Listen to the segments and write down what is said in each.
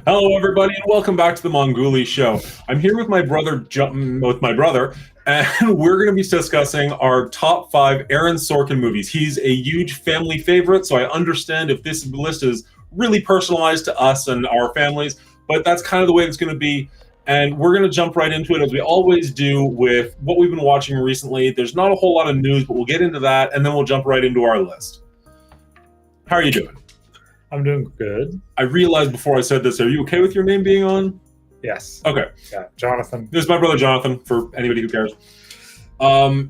Hello, everybody, and welcome back to the Monguli Show. I'm here with my brother, and we're going to be discussing our top 5 Aaron Sorkin movies. He's a huge family favorite, so I understand if this list is really personalized to us and our families, but that's kind of the way it's going to be. And we're going to jump right into it, as we always do with what we've been watching recently. There's not a whole lot of news, but we'll get into that, and then we'll jump right into our list. How are you doing? I'm doing good. I realized before I said this, are you okay with your name being on? Yes. Okay. Yeah, Jonathan. This is my brother Jonathan, for anybody who cares. Now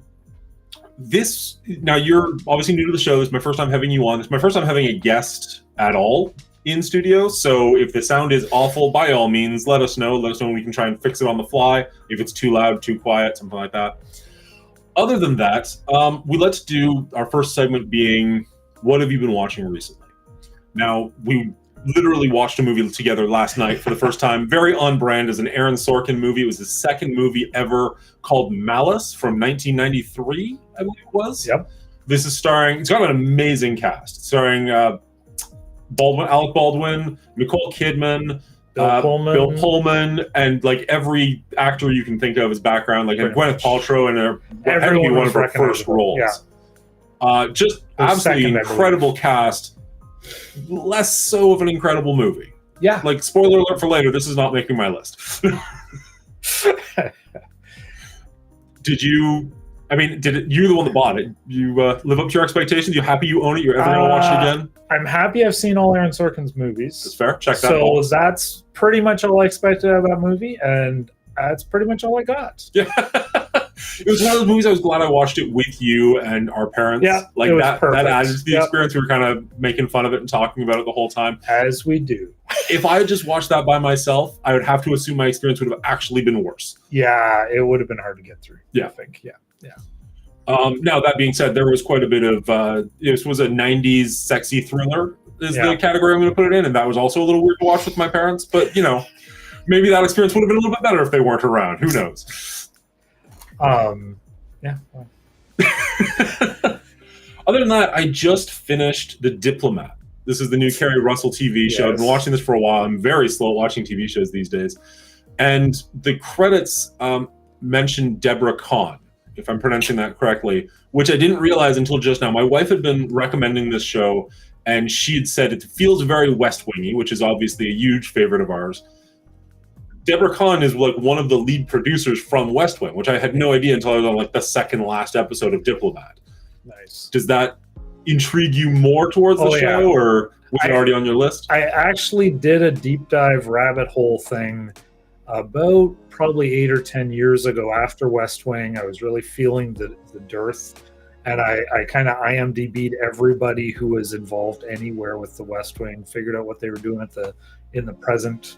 you're obviously new to the show. This is my first time having you on. This is my first time having a guest at all in studio. So if the sound is awful, by all means, let us know. Let us know when we can try and fix it on the fly. If it's too loud, too quiet, something like that. Other than that, let's do our first segment being, what have you been watching recently? Now, we literally watched a movie together last night for the first time, very on brand as an Aaron Sorkin movie. It was his second movie ever, called Malice from 1993, I believe it was. Yep. This is it's got an amazing cast, starring Alec Baldwin, Nicole Kidman, Bill Pullman, and like every actor you can think of as background, like Gwyneth Paltrow in everyone one of her first roles. Yeah. Just absolutely incredible cast. Less so of an incredible movie. Yeah. Like, spoiler alert for later, this is not making my list. You're the one that bought it. You live up to your expectations? You happy you own it? You're ever going to watch it again? I'm happy I've seen all Aaron Sorkin's movies. That's fair. Check that So that's pretty much all I expected out of that movie, and that's pretty much all I got. Yeah. It was one of those movies I was glad I watched it with you and our parents. Yeah, like that added to the experience. We were kind of making fun of it and talking about it the whole time. As we do. If I had just watched that by myself, I would have to assume my experience would have actually been worse. Yeah, it would have been hard to get through. Yeah. I think. Yeah. Now, that being said, there was quite a bit of, this was a 90s sexy thriller is the category I'm going to put it in. And that was also a little weird to watch with my parents. But, maybe that experience would have been a little bit better if they weren't around. Who knows? Yeah. Other than that, I just finished The Diplomat. This is the new Kerry Russell TV show. Yes. I've been watching this for a while. I'm very slow at watching TV shows these days. And the credits mentioned Deborah Kahn, if I'm pronouncing that correctly, which I didn't realize until just now. My wife had been recommending this show, and she had said it feels very West Wingy, which is obviously a huge favorite of ours. Deborah Kahn is like one of the lead producers from West Wing, which I had no idea until I was on like the second last episode of Diplomat. Nice. Does that intrigue you more towards the show, or was it already on your list? I actually did a deep dive rabbit hole thing about probably 8 or 10 years ago after West Wing. I was really feeling the dearth, and I kind of IMDb'd everybody who was involved anywhere with the West Wing, figured out what they were doing in the present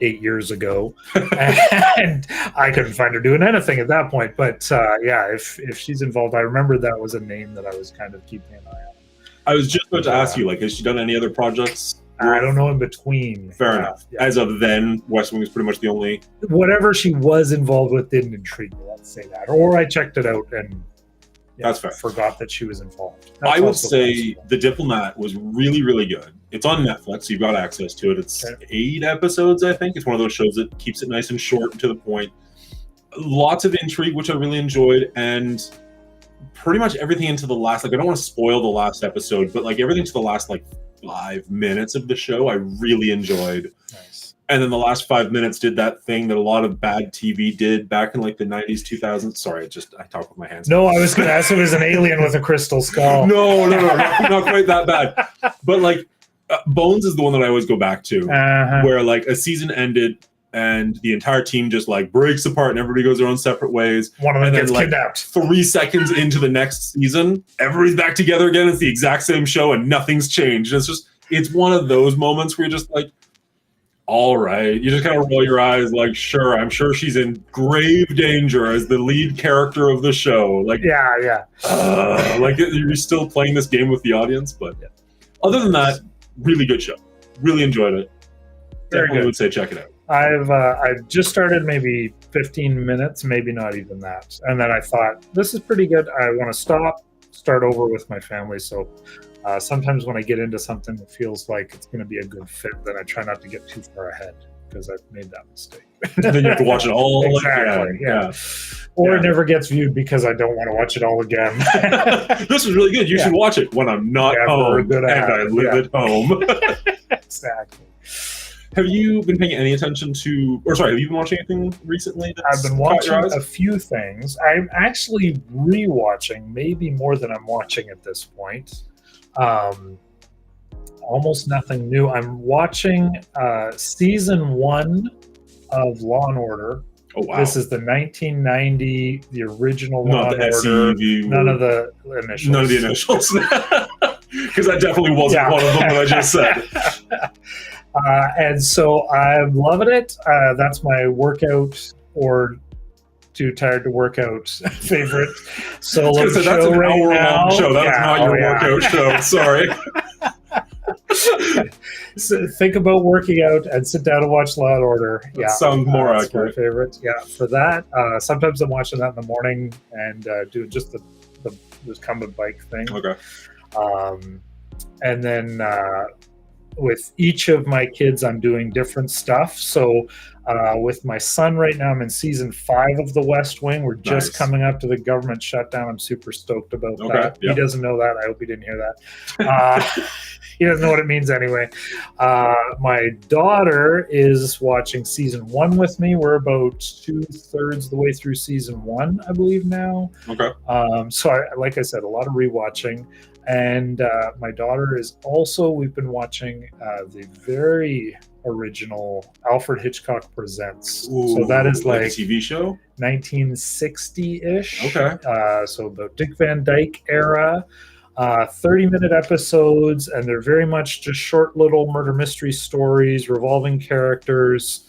8 years ago, and I couldn't find her doing anything at that point. But if she's involved, I remember that was a name that I was kind of keeping an eye on. I was just about to ask you, has she done any other projects? I don't know in between. Fair enough. Yeah. As of then, West Wing was pretty much the only. Whatever she was involved with didn't intrigue me. Let's say that, or I checked it out and. That's fair. Forgot that she was involved. I would say The Diplomat was really, really good. It's on Netflix, so you've got access to it. It's 8 episodes, I think. It's one of those shows that keeps it nice and short and to the point. Lots of intrigue, which I really enjoyed, and pretty much everything into the last, I don't want to spoil the last episode, but everything to the last 5 minutes of the show, I really enjoyed. Nice. And then the last 5 minutes did that thing that a lot of bad TV did back in the 90s, 2000s. Sorry, I talk with my hands. No, I was going to ask if it was an alien with a crystal skull. No, not quite that bad. But Bones is the one that I always go back to, where a season ended and the entire team just breaks apart and everybody goes their own separate ways. One of them gets kidnapped. 3 seconds into the next season, everybody's back together again. It's the exact same show and nothing's changed. It's one of those moments where you're just all right, you just kind of roll your eyes sure, I'm sure she's in grave danger as the lead character of the show. You're still playing this game with the audience, but other than that, really good show. Really enjoyed it. Very Definitely good. would say check it out. I've just started maybe 15 minutes, maybe not even that, and then I thought this is pretty good. I want to start over with my family, so Sometimes when I get into something that feels like it's going to be a good fit, then I try not to get too far ahead because I've made that mistake. Then you have to watch it all Exactly, again. yeah. Or Yeah. it never gets viewed because I don't want to watch it all again. This was really good. You should watch it when I'm not Never home good and at I it, live at home. Exactly. Have you been paying any attention to, or sorry, have you been watching anything recently? I've been watching a few things. I'm actually rewatching, maybe more than I'm watching at this point. Almost nothing new. I'm watching season 1 of Law and Order. Oh wow! This is the 1990, the original Not Law the and Order. SCV. None of the initials. None of the initials. Because that definitely wasn't one of them that I just said. And so I'm loving it. That's my workout or too tired to work out favorite solo show. That's an right hour-long show. That's not your workout show. Sorry. So think about working out and sit down and watch Law and Order. That sounds more that's accurate. My favorite. Yeah, for that. Sometimes I'm watching that in the morning and doing just the recumbent bike thing. Okay. And then with each of my kids, I'm doing different stuff. So with my son right now, I'm in season 5 of The West Wing. We're just coming up to the government shutdown. I'm super stoked about that. Yep. He doesn't know that. I hope he didn't hear that. He doesn't know what it means anyway. My daughter is watching season 1 with me. We're about 2/3 of the way through season 1, I believe now. Okay. So like I said, a lot of rewatching. And my daughter is also, we've been watching the very original Alfred Hitchcock Presents. Ooh, so that is like a TV show? 1960-ish. Okay. So about Dick Van Dyke era. 30-minute episodes, and they're very much just short little murder mystery stories, revolving characters.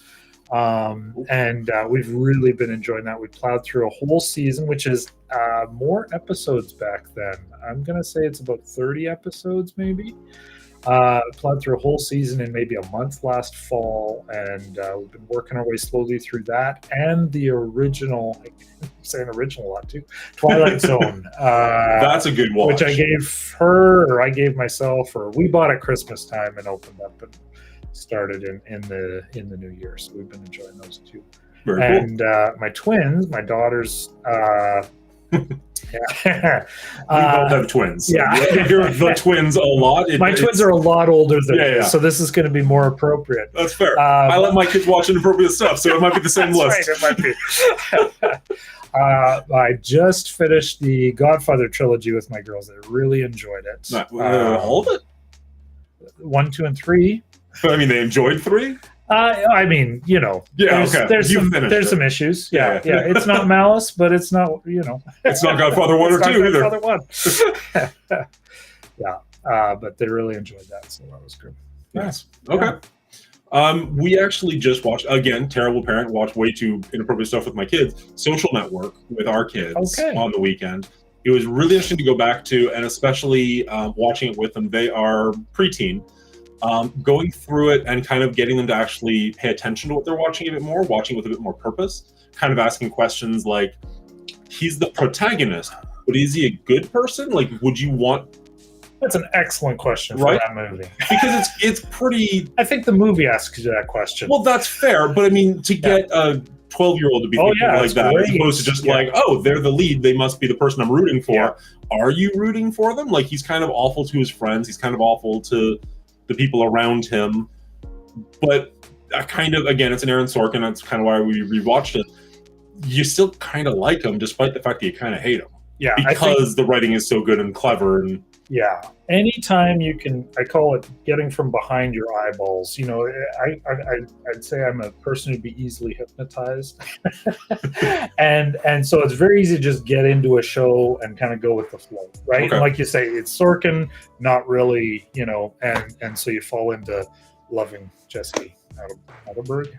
And we've really been enjoying that. We plowed through a whole season, which is more episodes back then. I'm going to say it's about 30 episodes maybe. Plowed through a whole season in maybe a month last fall, and we've been working our way slowly through that and the original, I'm saying original a lot too, Twilight Zone. That's a good watch. Which I gave her, or I gave myself, or we bought at Christmas time and opened up and started in the new year. So we've been enjoying those too. Very and cool. My twins, my daughters, yeah. We both have twins. Yeah. You hear the twins a lot. My twins are a lot older than me, so this is going to be more appropriate. That's fair. I let my kids watch inappropriate stuff, so it might be the same list. Right, it might be. I just finished the Godfather trilogy with my girls. They really enjoyed it. All of it? 1, 2, and 3. I mean, they enjoyed 3? I mean, you know, there's some issues. Yeah. It's not Malice, but it's not, you know. It's not Godfather 1 or 2 either. Godfather 1. Yeah, but they really enjoyed that, so that was good. Nice. Okay. We actually just watched, again, terrible parent, watched way too inappropriate stuff with my kids, Social Network with our kids on the weekend. It was really interesting to go back to, and especially watching it with them. They are preteen. Going through it and kind of getting them to actually pay attention to what they're watching a bit more, watching with a bit more purpose, kind of asking questions like, he's the protagonist, but is he a good person? Like, would you want... That's an excellent question for that movie. Because it's pretty... I think the movie asks you that question. Well, that's fair, but I mean, to get a 12-year-old to be thinking like that, as opposed to just like, oh, they're the lead, they must be the person I'm rooting for. Yeah. Are you rooting for them? Like, he's kind of awful to his friends, he's kind of awful to the people around him, but kind of, again, it's an Aaron Sorkin, that's kind of why we rewatched it. You still kind of like him, despite the fact that you kind of hate him. Yeah, because the writing is so good and clever. And yeah, anytime you can, I call it getting from behind your eyeballs. You know, I'd say I'm a person who'd be easily hypnotized, and so it's very easy to just get into a show and kind of go with the flow, right? Okay. And like you say, it's Sorkin, not really, you know, and so you fall into loving Jesse Eisenberg,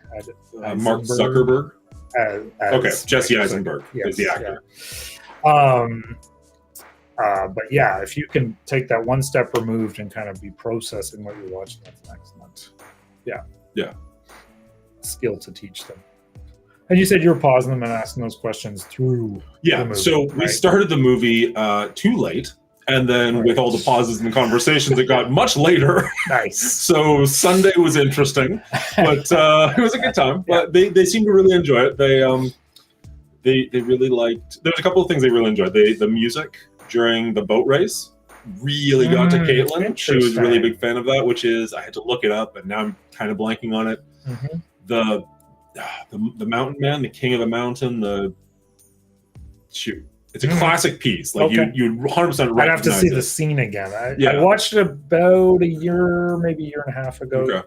Mark Zuckerberg. Okay, Jesse Eisenberg is the actor. But yeah, if you can take that one step removed and kind of be processing what you're watching, that's excellent. Yeah. Skill to teach them. And you said you were pausing them and asking those questions through the movie, so we started the movie too late, And then with all the pauses and conversations, it got much later. Nice. So Sunday was interesting, but it was a good time. But they seemed to really enjoy it. They really liked. There's a couple of things they really enjoyed. The music during the boat race really got to Caitlin. She was really a big fan of that, which is I had to look it up, and now I'm kind of blanking on it. The Mountain Man, the King of the Mountain. It's a classic piece. Like you'd 100% recognize. I'd have to see the scene again. I watched it about maybe a year and a half ago. Okay.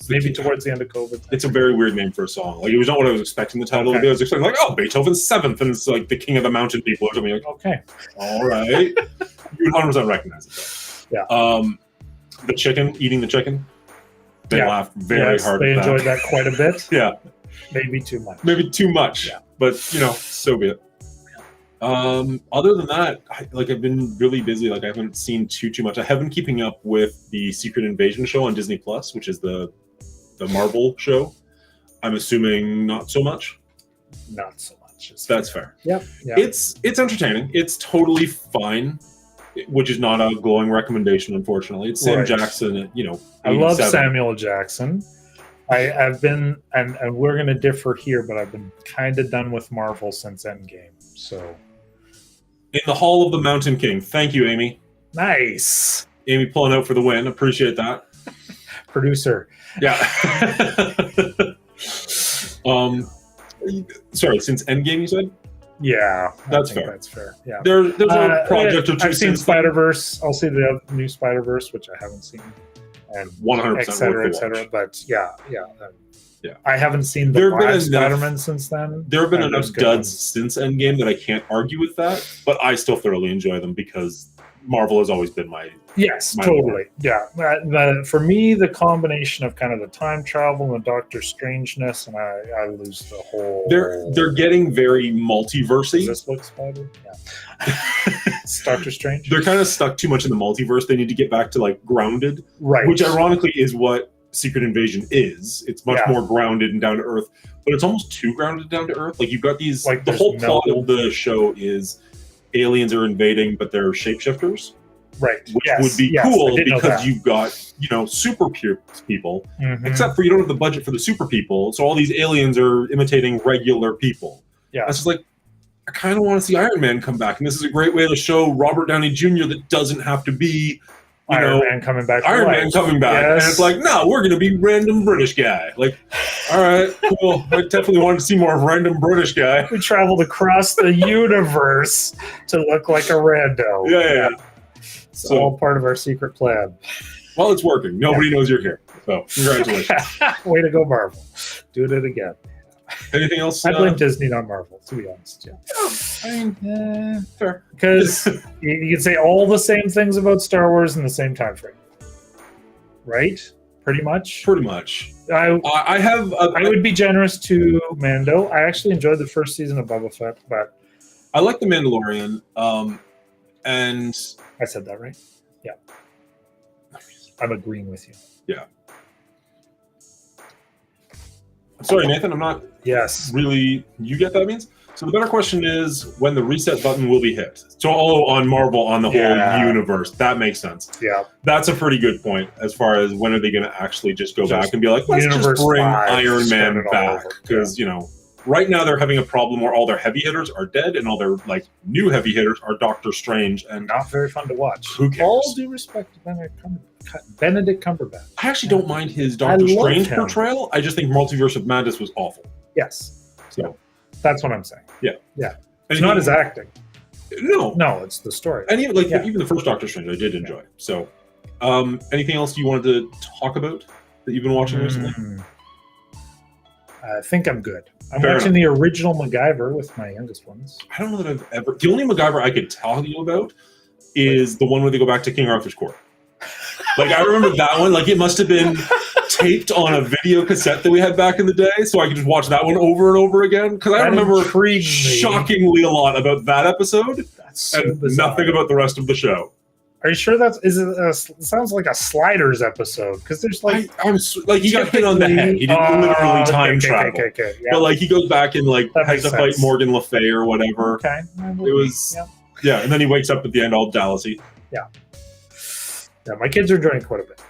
Maybe towards the end of COVID. It's a very weird name for a song. Like it was not what I was expecting the title to be. I was expecting Beethoven's Seventh, and it's like the King of the Mountain People or something. Like, okay, all right, you would 100% recognize it though. Yeah. The chicken eating the chicken. They laughed very hard. They enjoyed that quite a bit. Yeah, maybe too much. Yeah, but so be it. Other than that, I've been really busy. Like I haven't seen too much. I have been keeping up with the Secret Invasion show on Disney Plus, which is the Marvel show. I'm assuming not so much. Not so much. That's fair. Yep. It's entertaining. It's totally fine, which is not a glowing recommendation, unfortunately. It's Sam Jackson. I love Samuel Jackson. I've been, and we're going to differ here, but I've been kind of done with Marvel since Endgame. So. In the Hall of the Mountain King. Thank you, Amy. Nice. Amy pulling out for the win. Appreciate that. Producer. Yeah. Sorry, since Endgame you said? Yeah. That's fair. That's fair. Yeah. There's a project or two. I've seen Spider-Verse. I'll see the new Spider-Verse, which I haven't seen. And 100% et cetera, et cetera. But yeah. I haven't seen the live Spider-Man since then. There have been enough duds since Endgame that I can't argue with that, but I still thoroughly enjoy them because Marvel has always been my totally world. Yeah. For me, the combination of kind of the time travel and the Doctor Strangeness, and I lose the whole. They're getting very multiversy. Does this look Spider? Yeah. It's Doctor Strange. They're kind of stuck too much in the multiverse. They need to get back to like grounded, right? Which ironically is what Secret Invasion is. It's much more grounded and down to earth, but it's almost too grounded and down to earth. Like you've got these. Like the whole plot of the show is aliens are invading, but they're shapeshifters. Right. Which would be cool because you've got, super people, except for you don't have the budget for the super people. So all these aliens are imitating regular people. Yeah. That's just like, I kind of want to see Iron Man come back. And this is a great way to show Robert Downey Jr. that doesn't have to be, Iron Man coming back. Iron Man coming back. Yes. And it's like, no, we're going to be random British guy. Like, all right, cool. I definitely wanted to see more of random British guy. We traveled across the universe to look like a rando. Yeah. It's all part of our secret plan. Well, it's working. Nobody knows you're here. So, congratulations. Way to go, Marvel. Doing it again. Anything else? I blame Disney, not Marvel, to be honest. Fair. Because you can say all the same things about Star Wars in the same time frame. Right? Pretty much. I would be generous to Mando. I actually enjoyed the first season of Boba Fett, but I like The Mandalorian. And I said that right? Yeah. I'm agreeing with you. Yeah. I'm sorry, Nathan, I'm not really... You get that means? So the better question is when the reset button will be hit. So on Marvel, on the whole universe. That makes sense. Yeah. That's a pretty good point as far as when are they going to actually just go back and be like, let's just bring Iron Man back. Because, right now they're having a problem where all their heavy hitters are dead and all their new heavy hitters are Doctor Strange and not very fun to watch. Who cares? All due respect to Benedict Cumberbatch. I actually don't mind his Doctor Strange portrayal. I just think Multiverse of Madness was awful. Yes. So that's what I'm saying. Yeah. It's not his acting. No, it's the story. And even even the first Doctor Strange, I did enjoy. So, anything else you wanted to talk about that you've been watching recently? I think I'm good. I'm watching the original MacGyver with my youngest ones. I don't know that I've ever... The only MacGyver I could tell you about is the one where they go back to King Arthur's court. I remember that one. It must have been taped on a video cassette that we had back in the day, so I could just watch that one over and over again. Because I remember shockingly a lot about that episode and nothing about the rest of the show. Are you sure it sounds like a Sliders episode? Because there's he got hit on the head. He didn't literally time travel. Okay. Yeah. But he goes back and has to fight Morgan Le Fay or whatever. Okay. It was Yeah, and then he wakes up at the end all Dallasy. Yeah, my kids are enjoying it quite a bit.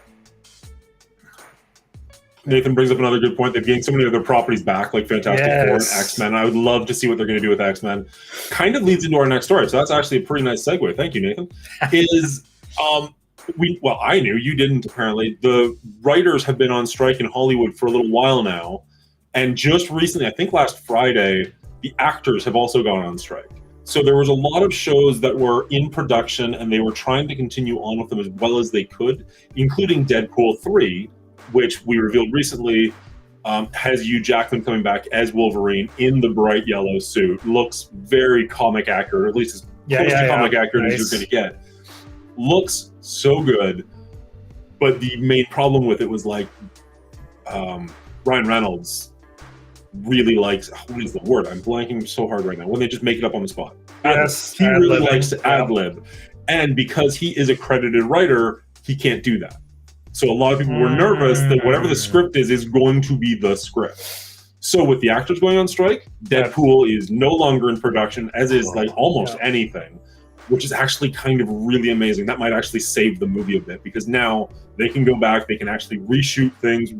Nathan brings up another good point. They've gained so many other properties back, like Fantastic Four and X-Men. I would love to see what they're going to do with X-Men. Kind of leads into our next story, so that's actually a pretty nice segue. Thank you, Nathan. I knew, you didn't apparently. The writers have been on strike in Hollywood for a little while now, and just recently, I think last Friday, the actors have also gone on strike. So there was a lot of shows that were in production, and they were trying to continue on with them as well as they could, including Deadpool 3, which we revealed recently has Hugh Jackman coming back as Wolverine in the bright yellow suit. Looks very comic accurate, or at least as close to comic accurate as you're going to get. Looks so good, but the main problem with it was like Ryan Reynolds really likes, what is the word? I'm blanking so hard right now. When they just make it up on the spot. Yes, he really likes to ad-lib. And because he is a credited writer, he can't do that. So a lot of people were nervous that whatever the script is going to be the script. So with the actors going on strike, Deadpool is no longer in production, as is like almost anything, which is actually kind of really amazing. That might actually save the movie a bit, because now they can go back, they can actually reshoot things,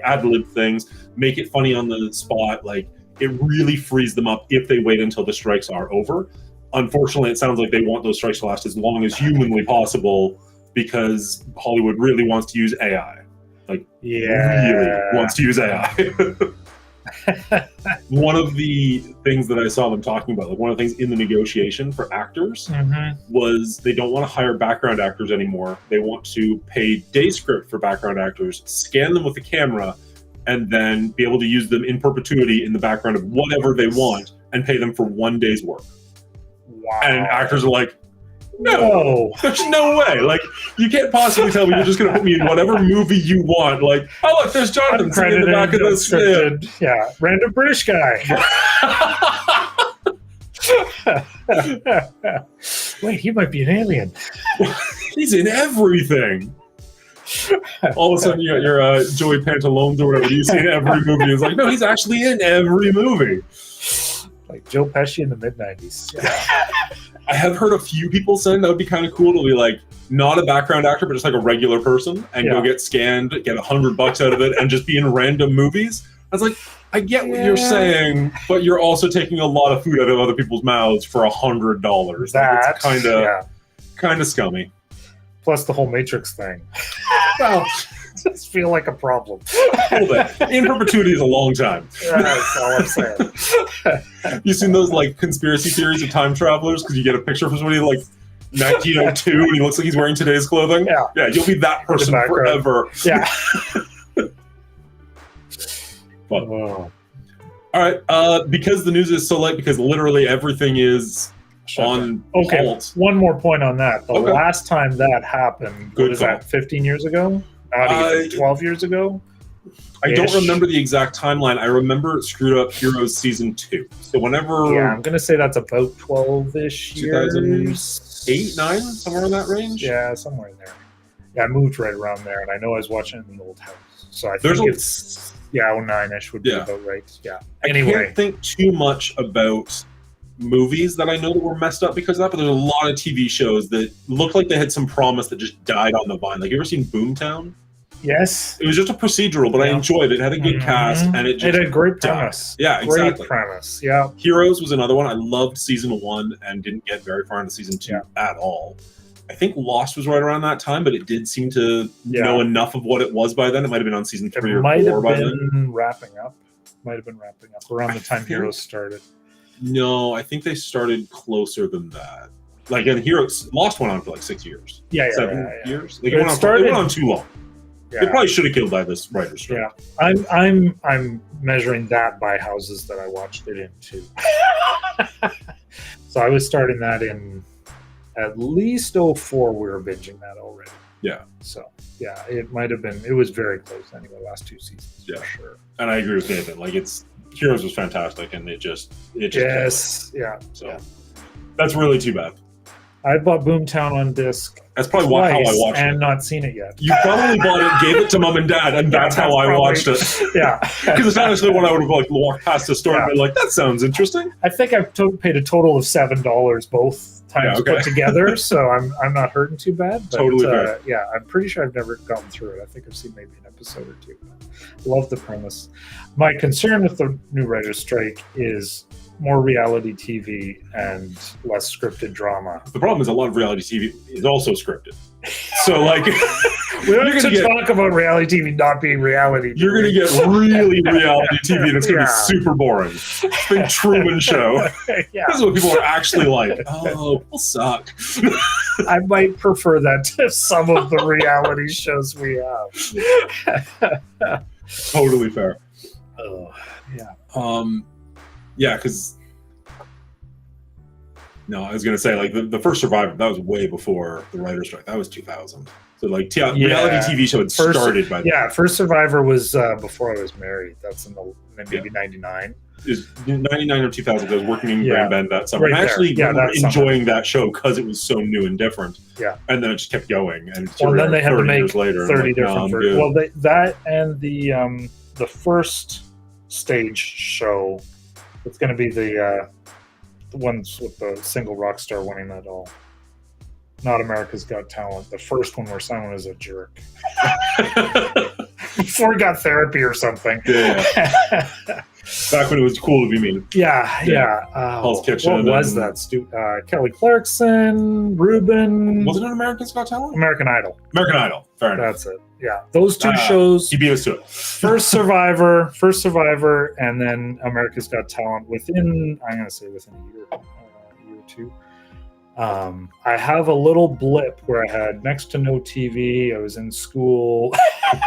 ad-lib things, make it funny on the spot. Like, it really frees them up if they wait until the strikes are over. Unfortunately, it sounds like they want those strikes to last as long as humanly possible, because Hollywood really wants to use AI. Like, really wants to use AI. One of the things that I saw them talking about, like one of the things in the negotiation for actors, was they don't want to hire background actors anymore. They want to pay day script for background actors, scan them with a camera, and then be able to use them in perpetuity in the background of whatever they want, and pay them for 1 day's work. Wow. And actors are like, no, there's no way. Like, you can't possibly tell me you're just going to put me in whatever movie you want. Like, oh, look, there's Jonathan sitting in the back of this. Yeah, random British guy. Wait, he might be an alien. He's in everything. All of a sudden, you got your Joey Pantalones or whatever you see in every movie. It's like, no, he's actually in every movie. Like Joe Pesci in the mid-90s. Yeah. I have heard a few people saying that would be kind of cool to be like, not a background actor, but just like a regular person, and go get scanned, get $100 out of it, and just be in random movies. I was like, I get what you're saying, but you're also taking a lot of food out of other people's mouths for $100. That's kind of scummy. Plus the whole Matrix thing. Well, just feel like a problem. Hold it. In perpetuity is a long time. That's all I'm saying. You seen those like conspiracy theories of time travelers? Because you get a picture from somebody like 1902 and he looks like he's wearing today's clothing. Yeah, you'll be that person forever. Yeah. But, all right, because the news is so late, because literally everything is on halt. One more point on that. The last time that happened, what was that, 15 years ago? Not even 12 years ago? I don't remember the exact timeline. I remember Screwed Up Heroes Season 2. So whenever... Yeah, I'm going to say that's about 12-ish years. 2008, 9? Somewhere in that range? Yeah, somewhere in there. Yeah, I moved right around there, and I know I was watching it in the old house. So I think it's... Yeah, 09-ish would be about right. Yeah. Anyway. I can't think too much about movies that I know that were messed up because of that, but there's a lot of TV shows that looked like they had some promise that just died on the vine. Like, you ever seen Boomtown? Yes. It was just a procedural, but I enjoyed it. It had a good cast, and it just had a great premise. Yeah, exactly. Great premise, yeah. Heroes was another one. I loved Season 1 and didn't get very far into Season 2 at all. I think Lost was right around that time, but it did seem to know enough of what it was by then. It might have been on Season 3 or 4 by then. It might have been wrapping up. Around the time Heroes started. No, I think they started closer than that. Like, in Heroes, Lost went on for like 6 years. 7 years? Like, it went on too long. Yeah. They probably should have killed by this writer's strike. Yeah, I'm measuring that by houses that I watched it in too. So I was starting that in at least 04. We were binging that already. Yeah. So yeah, it might have been. It was very close anyway. Last 2 seasons. Yeah, for sure. And I agree with Nathan. Like, Heroes was fantastic, and it just So that's really too bad. I bought Boomtown on disc. That's probably how I watched it. And not seen it yet. You probably bought it, gave it to mom and dad, and that's how I watched it. Yeah. Because it's not necessarily one I would have walked past the store and been like, that sounds interesting. I think I've paid a total of $7 both times put together, so I'm not hurting too bad. But, Totally fair. Yeah, I'm pretty sure I've never gotten through it. I think I've seen maybe an episode or two. Love the premise. My concern with the new writer's strike is more reality TV and less scripted drama. The problem is a lot of reality TV is also scripted. So, like, we don't have to talk about reality TV not being reality TV. You're going to get really reality TV that's going to be super boring. Big Truman Show. Yeah. This is what people are actually like. Oh, people suck. I might prefer that to some of the reality shows we have. Totally fair. Oh, yeah. Yeah, because no, I was gonna say like the first Survivor, that was way before the writer's strike. That was 2000. So like reality TV show had started by then. Yeah, first Survivor was before I was married. That's in maybe 99. Is 99 or 2000. I was working in Grand Bend that summer. Right and I actually enjoying summer. that show because it was so new and different. Yeah, and then it just kept going. And then they had to make later, 30 different versions. Well, that and the first stage show. It's going to be the ones with the single rock star winning that all. Not America's Got Talent. The first one where someone is a jerk. Before he got therapy or something. Yeah. Back when it was cool to be mean. Yeah. Hell's Kitchen. What was that? Kelly Clarkson, Ruben. Was it on America's Got Talent? American Idol. American Idol. Fair enough. That's it. Yeah. Those two shows. You beat us to it. First Survivor, and then America's Got Talent within a year or two. I have a little blip where I had next to no TV. I was in school.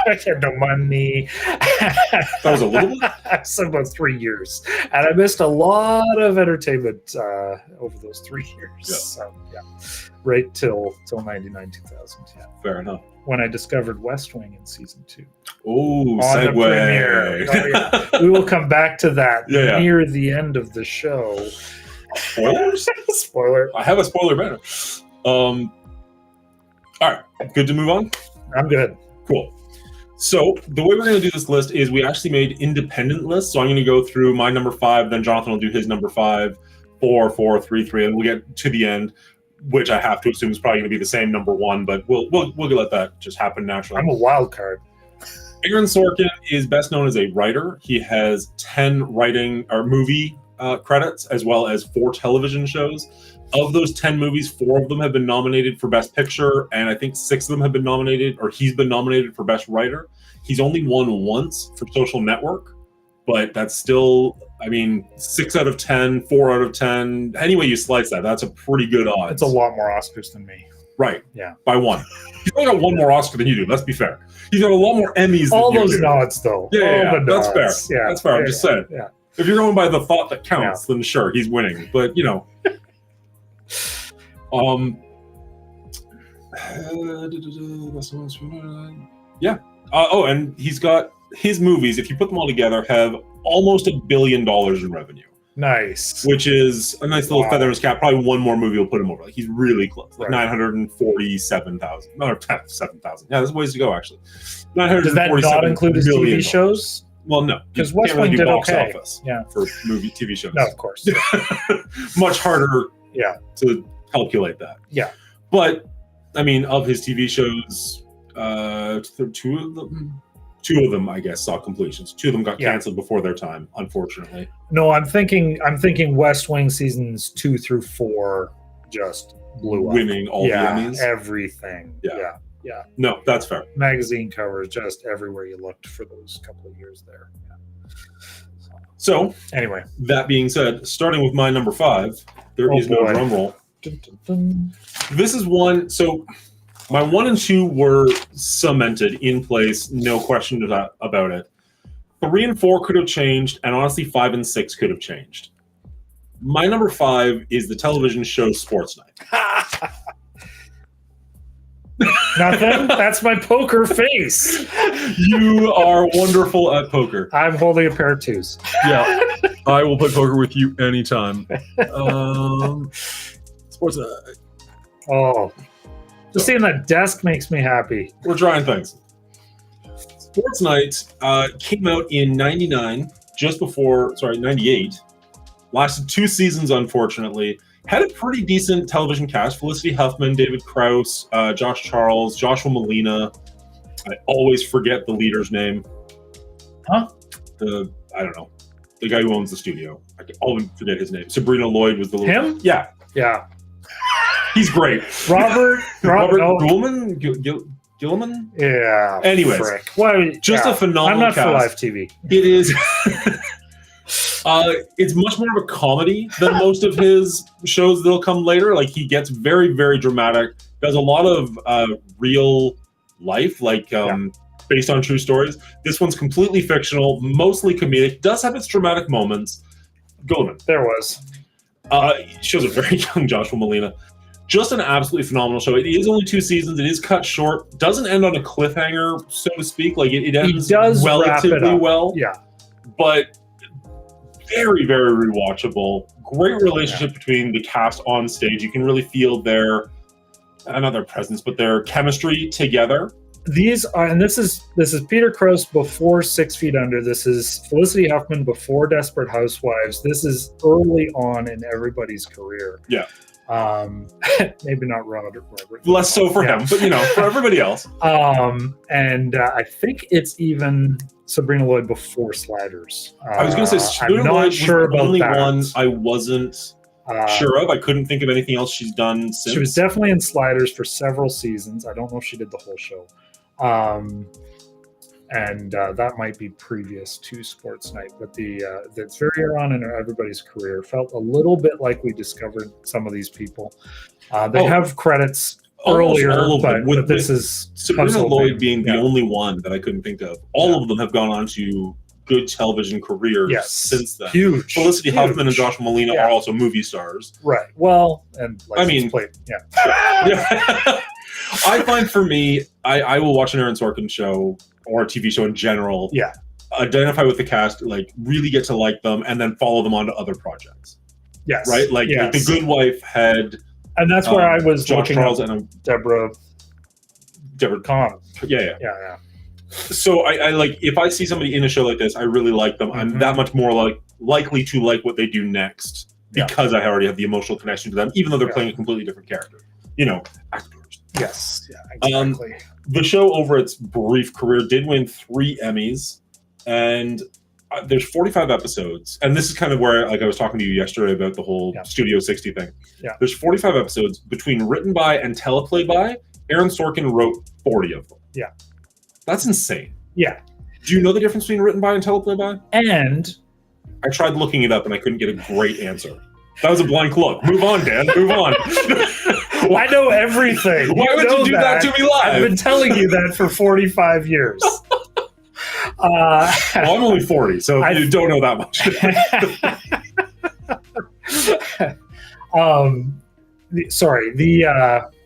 I had no money. That was a little bit? So about 3 years. And I missed a lot of entertainment over those 3 years. Yeah. So, yeah. Right till 99, 2000. Yeah. Fair enough. When I discovered West Wing in season 2. Oh, segue. Oh, yeah. We will come back to that near the end of the show. Spoilers? Spoiler. I have a spoiler banner. All right, good to move on? I'm good. Cool. So the way we're going to do this list is we actually made independent lists. So I'm going to go through my number 5, then Jonathan will do his number 5, 4, 4, 3, 3, and we'll get to the end, which I have to assume is probably going to be the same number 1, but we'll let that just happen naturally. I'm a wild card. Aaron Sorkin is best known as a writer. He has 10 writing or movie credits, as well as 4 television shows. Of those 10 movies, 4 of them have been nominated for Best Picture, and I think 6 of them have been nominated, or he's been nominated for Best Writer. He's only won once for Social Network, but that's still, 6 out of 10, 4 out of 10. Any way you slice that, that's a pretty good odds. It's a lot more Oscars than me. Right. Yeah. By 1. He's only got 1 more Oscar than you do, let's be fair. He's got a lot more Emmys all than you those do. nods, though. Yeah, all the that's nods. fair. Yeah. That's fair. I'm just saying. Yeah. If you're going by the thought that counts, then sure, he's winning. But, yeah. And he's got his movies, if you put them all together, have almost $1 billion in revenue. Nice. Which is a nice little feather in his cap. Probably 1 more movie will put him over. Like, he's really close. Like 947,000. Or 7,000. Yeah, there's ways to go, actually. Does that not include his TV shows? Well, no. Because West Wing did okay. For TV shows. No, of course. Much harder to calculate that. Yeah. But, of his TV shows, 2 of them, I guess, saw completions. 2 of them got canceled before their time, unfortunately. No, I'm thinking West Wing seasons 2 through 4 just blew up. Winning all the Emmys? Everything. Yeah. No, that's fair. Magazine covers just everywhere you looked for those couple of years there. Yeah. So, anyway. That being said, starting with my number 5, there is no drum roll. Dun, dun, dun. This is one, so my 1 and 2 were cemented in place, no question about it. 3 and 4 could have changed, and honestly, 5 and 6 could have changed. My number 5 is the television show Sports Night. Nothing? That's my poker face. You are wonderful at poker. I'm holding a pair of 2s. Yeah, I will play poker with you anytime. Sports Night. Oh, just seeing that desk makes me happy. We're trying things. Sports Night came out in 98. Lasted 2 seasons, unfortunately. Had a pretty decent television cast. Felicity Huffman, David Krause, Josh Charles, Joshua Malina. I always forget the leader's name. Huh? I don't know. The guy who owns the studio. I always forget his name. Sabrina Lloyd was the little Him? guy. Yeah. Yeah. He's great. Robert no. Gilman? Gilliman? Yeah. Anyways, well, just a phenomenal I'm not cast. for live TV. It is. It's much more of a comedy than most of his shows that'll come later. Like, he gets very, very dramatic. Does a lot of real life, like based on true stories. This one's completely fictional, mostly comedic. Does have its dramatic moments. Gilliman. There was. Shows a very young Joshua Malina. Just an absolutely phenomenal show. It is only 2 seasons. It is cut short. Doesn't end on a cliffhanger, so to speak. Like, it ends relatively well. Yeah. But very, very rewatchable. Great relationship between the cast on stage. You can really feel their, not their presence, but their chemistry together. These are, and this is Peter Krause before 6 Feet Under. This is Felicity Huffman before Desperate Housewives. This is early on in everybody's career. Yeah. Maybe not Robert. Less so for him, but for everybody else. And I think it's even Sabrina Lloyd before Sliders. I was going to say Sabrina Lloyd was the only one I wasn't sure of. I couldn't think of anything else she's done since. She was definitely in Sliders for several seasons. I don't know if she did the whole show. And that might be previous to Sports Night, but that's very early on in everybody's career. Felt a little bit like we discovered some of these people. They have credits earlier, but this is Sabrina Lloyd being the only one that I couldn't think of. All of them have gone on to good television careers since then. Huge. Felicity Huffman and Josh Malina are also movie stars. Right. Well, and I mean, I find for me, I will watch an Aaron Sorkin show or a TV show in general. Yeah. Identify with the cast, like really get to like them, and then follow them onto other projects. Yes. Right? Like The Good Wife had. And that's where I was Josh looking Charles at and Deborah Kahn. Yeah. So I like, if I see somebody in a show like this, I really like them. I'm that much more likely to like what they do next because I already have the emotional connection to them, even though they're playing a completely different character. Actors. Yes. Yeah. Exactly. The show, over its brief career, did win 3 Emmys, and there's 45 episodes. And this is kind of where, like I was talking to you yesterday about the whole Studio 60 thing. Yeah. There's 45 episodes between written by and teleplay by. Aaron Sorkin wrote 40 of them. Yeah. That's insane. Yeah. Do you know the difference between written by and teleplay by? And I tried looking it up and I couldn't get a great answer. That was a blank look. Move on, Dan. Move on. I know everything. Why would you do that to me live? I've been telling you that for 45 years. Well, I'm only 40, so you don't know that much.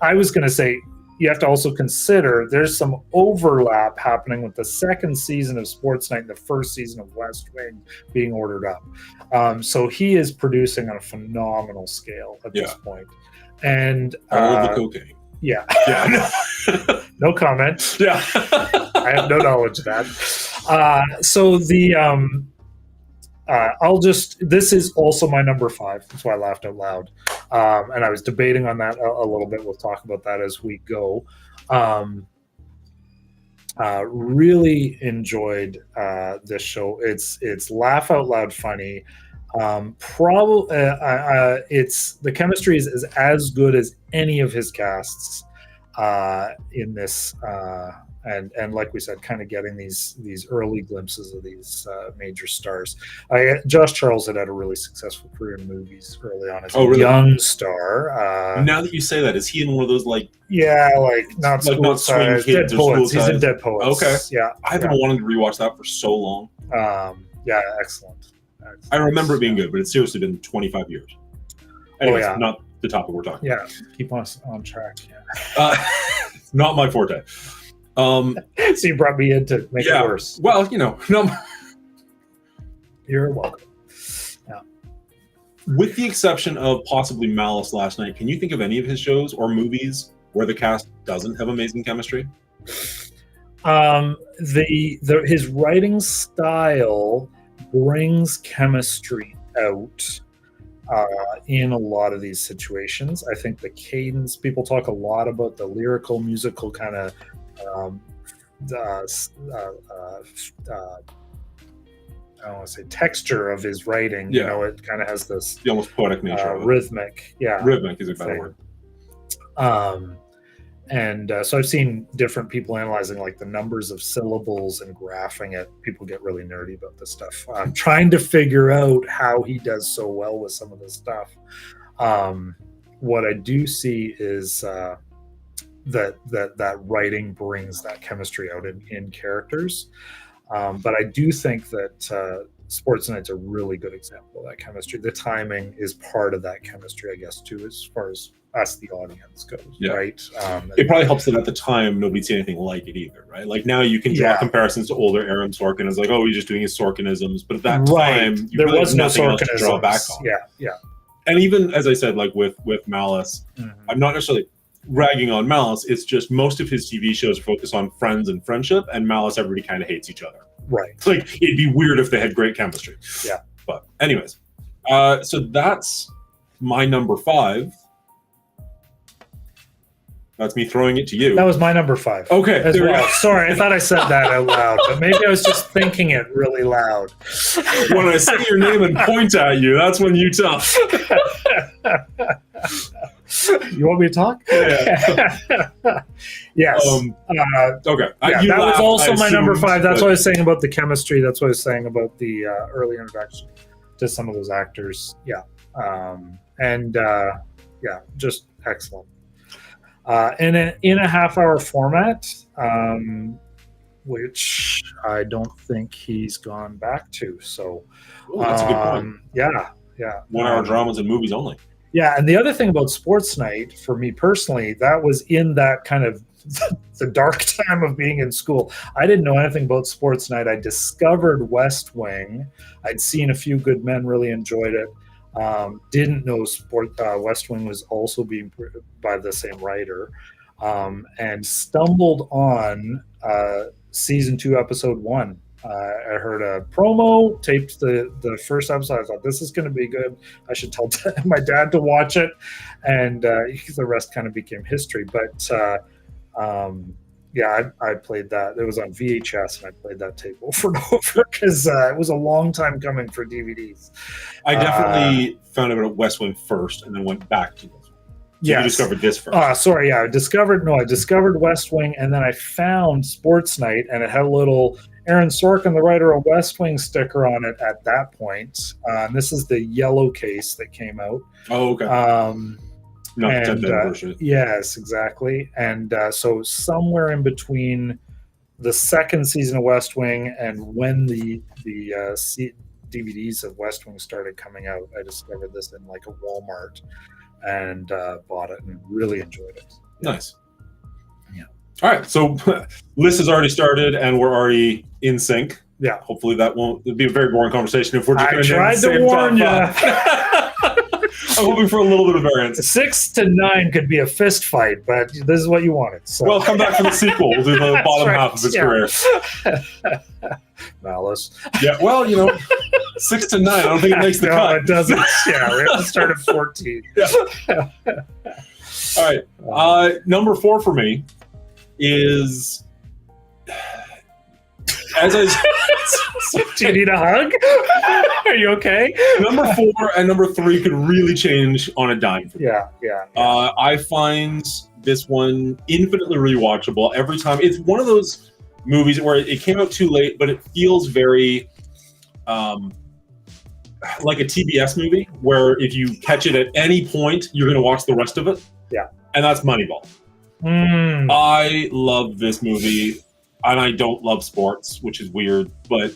I was going to say, you have to also consider there's some overlap happening with the second season of Sports Night and the first season of West Wing being ordered up. So he is producing on a phenomenal scale at this point. And all of the cocaine. Yeah. No comment. Yeah. I have no knowledge of that. This is also my number 5. That's why I laughed out loud. And I was debating on that a little bit. We'll talk about that as we go. Really enjoyed this show. It's laugh out loud funny. It's the chemistry is as good as any of his casts in this. And like we said, kind of getting these early glimpses of these major stars. Josh Charles had a really successful career in movies early on as a young star. Now that you say that, is he in one of those not School Ties, Dead Poets? He's in Dead Poets. Okay. Yeah. I've been wanting to rewatch that for so long. Excellent. I remember it being good, but it's seriously been 25 years. Anyways, not the topic we're talking about. Yeah, keep us on track. Yeah. Not my forte. So you brought me in to make it worse. Well, no. You're welcome. Yeah. With the exception of possibly Malice Last Night, can you think of any of his shows or movies where the cast doesn't have amazing chemistry? His writing style brings chemistry out in a lot of these situations. I think the cadence, people talk a lot about the lyrical, musical kind of I don't want to say texture of his writing. Yeah. You know, it kind of has this The almost poetic nature of it. rhythmic. Yeah. Rhythmic is a better word. So I've seen different people analyzing like the numbers of syllables and graphing it. People get really nerdy about this stuff. I'm trying to figure out how he does so well with some of this stuff. What I do see is that writing brings that chemistry out in characters. But I do think that Sports Night's a really good example of that chemistry. The timing is part of that chemistry, I guess, too, as far as us, the audience, goes, right? It probably helps that at the time, nobody'd seen anything like it either, right? Like now you can draw comparisons to older Aaron Sorkin as like, oh, he's just doing his Sorkinisms. But at that time, there really was no Sorkinisms. To draw back on. Yeah. And even, as I said, like with Malice, I'm not necessarily ragging on Malice. It's just most of his TV shows focus on friends and friendship, and Malice, everybody kind of hates each other. Right. Like, it'd be weird if they had great chemistry. Yeah. But anyways, so that's my number 5. That's me throwing it to you. That was my number 5. Okay. As well. Sorry, I thought I said that out loud, but maybe I was just thinking it really loud. When I say your name and point at you, that's when you tell. You want me to talk? Yeah. Yes. Okay. That was also my number 5. That's what I was saying about the chemistry. That's what I was saying about the early introduction to some of those actors. Yeah. Just excellent. In a half-hour format, which I don't think he's gone back to. So that's a good point. Yeah. 1 hour dramas and movies only. Yeah, and the other thing about Sports Night, for me personally, that was in that kind of the dark time of being in school. I didn't know anything about Sports Night. I discovered West Wing. I'd seen A Few Good Men, really enjoyed it. Didn't know West Wing was also being by the same writer, and stumbled on season 2, episode 1. I heard a promo, taped the first episode. I thought, this is going to be good. I should tell my dad to watch it, and the rest kind of became history. But I played that. It was on VHS, and I played that tape over and over because it was a long time coming for DVDs. I definitely found out about West Wing first, and then went back to this one. So you discovered this first. I discovered West Wing, and then I found Sports Night, and it had a little Aaron Sorkin, the writer of West Wing, sticker on it at that point. And this is the yellow case that came out. Oh, okay. Not the 10th anniversary. Yes, exactly. And so somewhere in between the second season of West Wing and when the DVDs of West Wing started coming out, I discovered this in like a Walmart and bought it and really enjoyed it. Nice. Yeah. All right. So list has already started and we're already in sync. Yeah. Hopefully that won't be a very boring conversation if we're just going to tried to warn you. I'm hoping for a little bit of variance. 6 to 9 could be a fist fight, but this is what you wanted. So. Well, come back for the sequel. We'll do the bottom half of his career. Malice. Yeah, well, 6 to 9. I don't think it makes the cut. It doesn't. Yeah, we have to start at 14. Yeah. All right. Number 4 for me is... As I do you need a hug? Are you okay? Number 4 and number 3 could really change on a dime for me. Yeah. I find this one infinitely rewatchable every time. It's one of those movies where it came out too late, but it feels very like a TBS movie, where if you catch it at any point, you're going to watch the rest of it. Yeah. And that's Moneyball. I love this movie. And I don't love sports, which is weird, but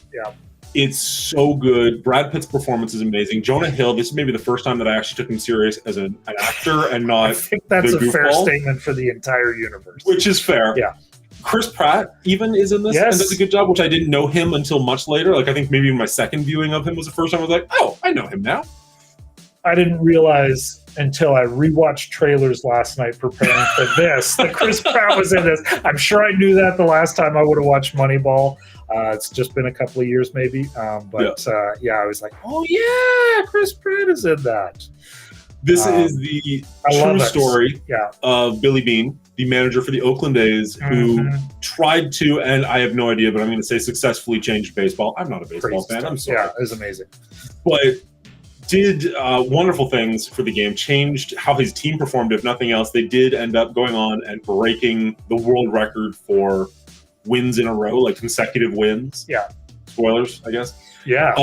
it's so good. Brad Pitt's performance is amazing. Jonah Hill, this is maybe the first time that I actually took him serious as an actor and not I think that's the a fair goofball, statement for the entire universe. which is fair. Yeah. Chris Pratt even is in this and does a good job, which I didn't know him until much later. Like, I think maybe my second viewing of him was the first time I was like, oh, I know him now. I didn't realize until I rewatched trailers last night preparing for this that Chris Pratt was in this. I'm sure I knew that the last time I would have watched Moneyball. It's just been a couple of years, maybe. I was like, oh yeah, Chris Pratt is in that. This is the true story Yeah. of Billy Beane, the manager for the Oakland A's, who tried to, and I have no idea, but I'm going to say successfully changed baseball. I'm not a baseball fan. I'm sorry. Yeah, it was amazing. But did wonderful things for the game, changed how his team performed, if nothing else. They did end up going on and breaking the world record for wins in a row, like consecutive wins. Yeah. Spoilers, I guess. Yeah.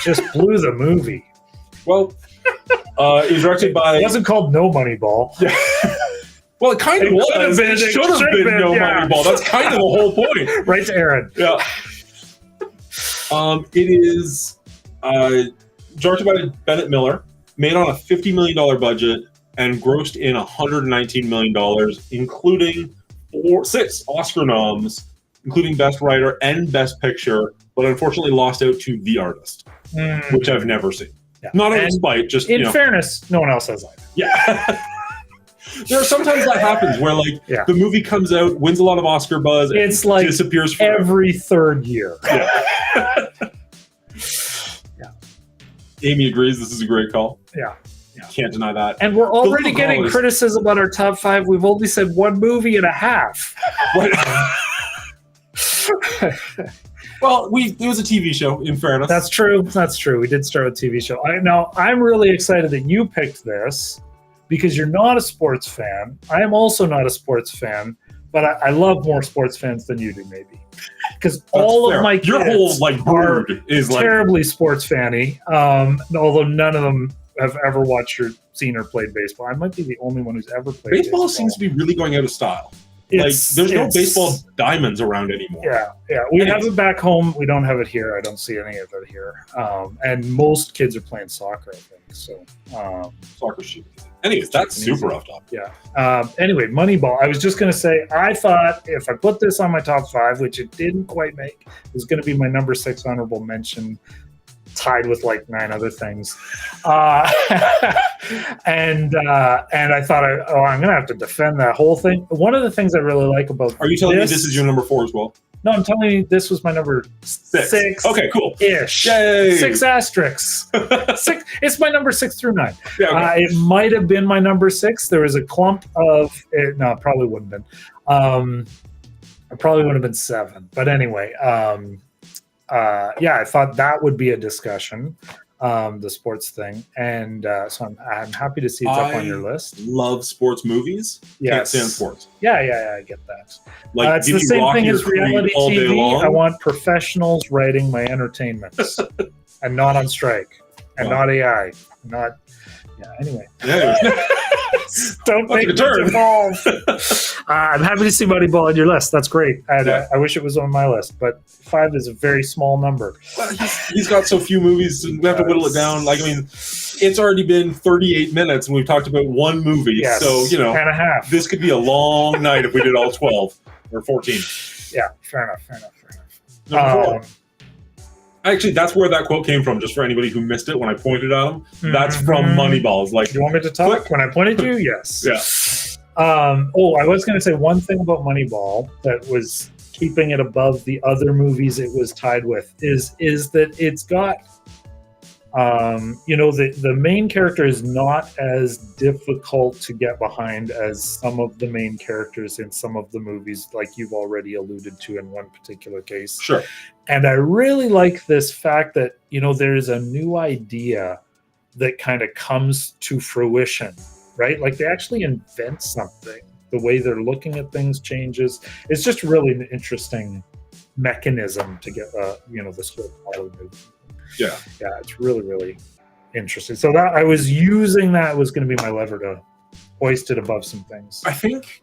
Just blew the movie. Well, it was directed by... It wasn't called No Money Ball. Yeah. Well, it kind of was. It should have been No Money Ball. That's kind of the whole point. Right to Aaron. Yeah. It is directed by Bennett Miller, made on a $50 million budget, and grossed in $119 million, including 6 Oscar noms, including Best Writer and Best Picture, but unfortunately lost out to The Artist, which I've never seen. Yeah. Not out of spite, just in fairness, no one else has either. Yeah. There are sometimes that happens where the movie comes out, wins a lot of Oscar buzz, it's and like disappears forever. Every third year. Yeah. Amy agrees this is a great call. Yeah. Can't deny that. And we're already getting criticism on our top 5. We've only said 1 movie and a half. Well, it was a TV show, in fairness. That's true. We did start with a TV show. I'm really excited that you picked this because you're not a sports fan. I am also not a sports fan, but I love more sports fans than you do, maybe. Because all of my kids your whole brood is terribly sports fanny, although none of them have ever watched or seen or played baseball. I might be the only one who's ever played baseball. Baseball seems to be really going out of style. There's no baseball diamonds around anymore. Yeah. We have it back home. We don't have it here. I don't see any of it here. And most kids are playing soccer, I think. So soccer shoot. Anyways, that's super off topic. Yeah. Anyway, Moneyball. I was just going to say, I thought if I put this on my top 5, which it didn't quite make, it was going to be my number 6 honorable mention, tied with 9 other things. And I thought, I'm going to have to defend that whole thing. One of the things I really like about Are you telling me this is your number 4 as well? No, I'm telling you this was my number 6. Okay, cool. Ish. Yay. 6 asterisks. 6. It's my number 6 through 9. Yeah, okay. It might have been my number 6. There was a clump of no, it probably wouldn't have been. It probably would have been 7. But anyway, I thought that would be a discussion, the sports thing, and so I'm happy to see it's up on your list. Love sports movies. Yes. Can't stand sports. Yeah, I get that. It's the same thing as reality TV. I want professionals writing my entertainments, and not on strike, and not AI, not. Yeah. Anyway. Yeah. Don't make me evolve. I'm happy to see Moneyball on your list. That's great. And I wish it was on my list, but 5 is a very small number. Well, he's got so few movies, and we have to whittle it down. It's already been 38 minutes, and we've talked about 1 movie. Yes, so, and a half. This could be a long night if we did all 12 or 14. Yeah, fair enough. Number 4. Actually, that's where that quote came from, just for anybody who missed it when I pointed at him. That's from Moneyball. You want me to talk? When I pointed to you? Yes. Yeah. I was going to say one thing about Moneyball that was keeping it above the other movies it was tied with is that it's got, the main character is not as difficult to get behind as some of the main characters in some of the movies, like you've already alluded to in one particular case. Sure. And I really like this fact that, there's a new idea that kind of comes to fruition, right? Like they actually invent something. The way they're looking at things changes. It's just really an interesting mechanism to get, this whole Hollywood movie. Yeah, it's really, really interesting. So that I was using that was going to be my lever to hoist it above some things. I think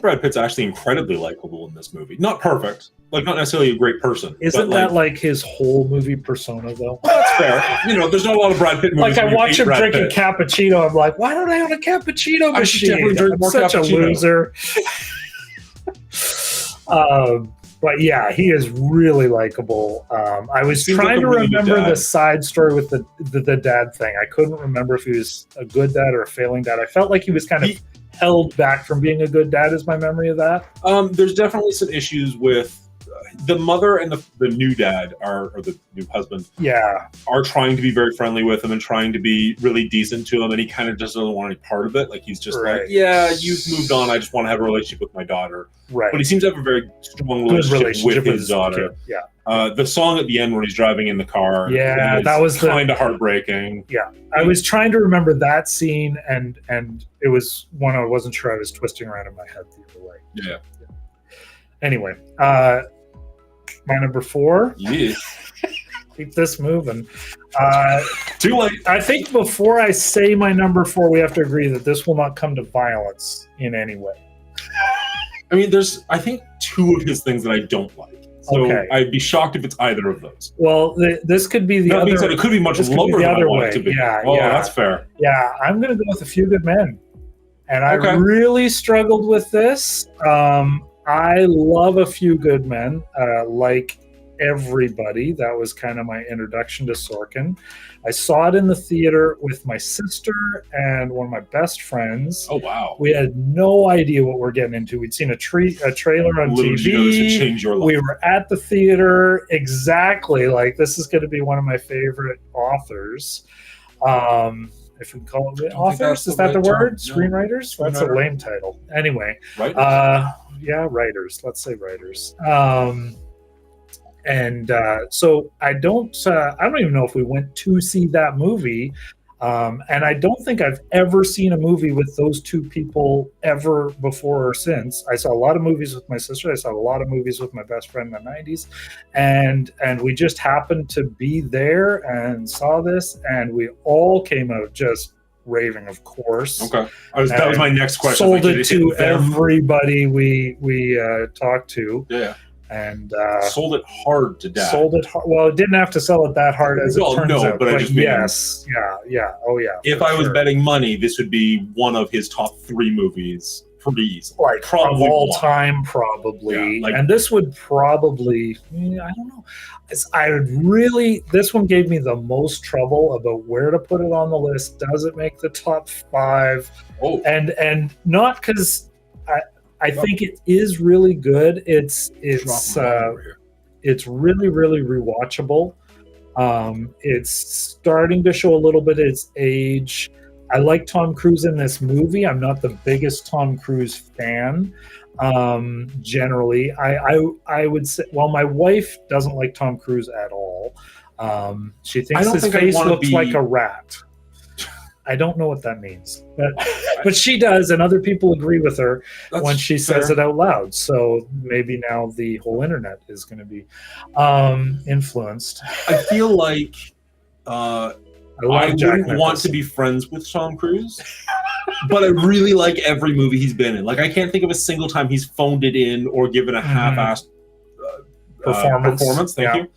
Brad Pitt's actually incredibly likable in this movie. Not perfect, not necessarily a great person. Isn't that like his whole movie persona, though? Well, that's fair. There's not a lot of Brad Pitt movies. I watch him drinking cappuccino. I'm like, why don't I own a cappuccino machine? I'm such a loser. But yeah, he is really likable. I was trying to remember the side story with the dad thing. I couldn't remember if he was a good dad or a failing dad. I felt like he was kind of held back from being a good dad, is my memory of that. There's definitely some issues with the mother and the new dad or the new husband are trying to be very friendly with him and trying to be really decent to him, and he kind of just doesn't want any part of it. Like he's just like, yeah, you've moved on. I just want to have a relationship with my daughter. Right. But he seems to have a very strong relationship with his daughter. Kid. Yeah. The song at the end when he's driving in the car. Yeah, that was kind of heartbreaking. Yeah, I was trying to remember that scene, and it was one I wasn't sure. I was twisting around in my head the other way. Yeah. Anyway, my number 4. Yeah. Keep this moving. Too late. I think before I say my number 4, we have to agree that this will not come to violence in any way. I mean, there's, I think, 2 of his things that I don't like. So okay. I'd be shocked if it's either of those. Well, this could be the that other. Being said, it could be much lower than I want it to be. Yeah, oh, that's fair. Yeah, I'm going to go with A Few Good Men. And I really struggled with this. I love A Few Good Men, like everybody. That was kind of my introduction to Sorkin. I saw it in the theater with my sister and one of my best friends. Oh, wow. We had no idea what we're getting into. We'd seen a trailer on TV. Change your life. We were at the theater. Exactly. Like, this is going to be one of my favorite authors. If we can call it authors, is that the word? No. Screenwriters? That's a lame title. Anyway. Writers? Yeah, writers. Let's say writers. So I don't even know if we went to see that movie. And I don't think I've ever seen a movie with those 2 people ever before or since. I saw a lot of movies with my sister. I saw a lot of movies with my best friend in the 90s. And we just happened to be there and saw this, and we all came out just raving, of course. Okay. That was my next question. Sold it to everybody we talked to. Yeah. And sold it hard to death. Sold it hard. Well, it didn't have to sell it that hard as it turns out. But I just yes, yeah. Oh, yeah. If I was betting money, this would be one of his top 3 movies. Like probably of all time, probably. Yeah, and this would probably, I don't know. This one gave me the most trouble about where to put it on the list. Does it make the top 5? Oh. And not because I think it is really good. It's really, really rewatchable. It's starting to show a little bit of its age. I like Tom Cruise in this movie. I'm not the biggest Tom Cruise fan. Generally, I would say, well, my wife doesn't like Tom Cruise at all. She thinks his face looks like a rat. I don't know what that means, but she does, and other people agree with her when she says it out loud. So maybe now the whole internet is going to be influenced. I feel like I wouldn't want to be friends with Tom Cruise, but I really like every movie he's been in. Like, I can't think of a single time he's phoned it in or given a half-assed performance. Thank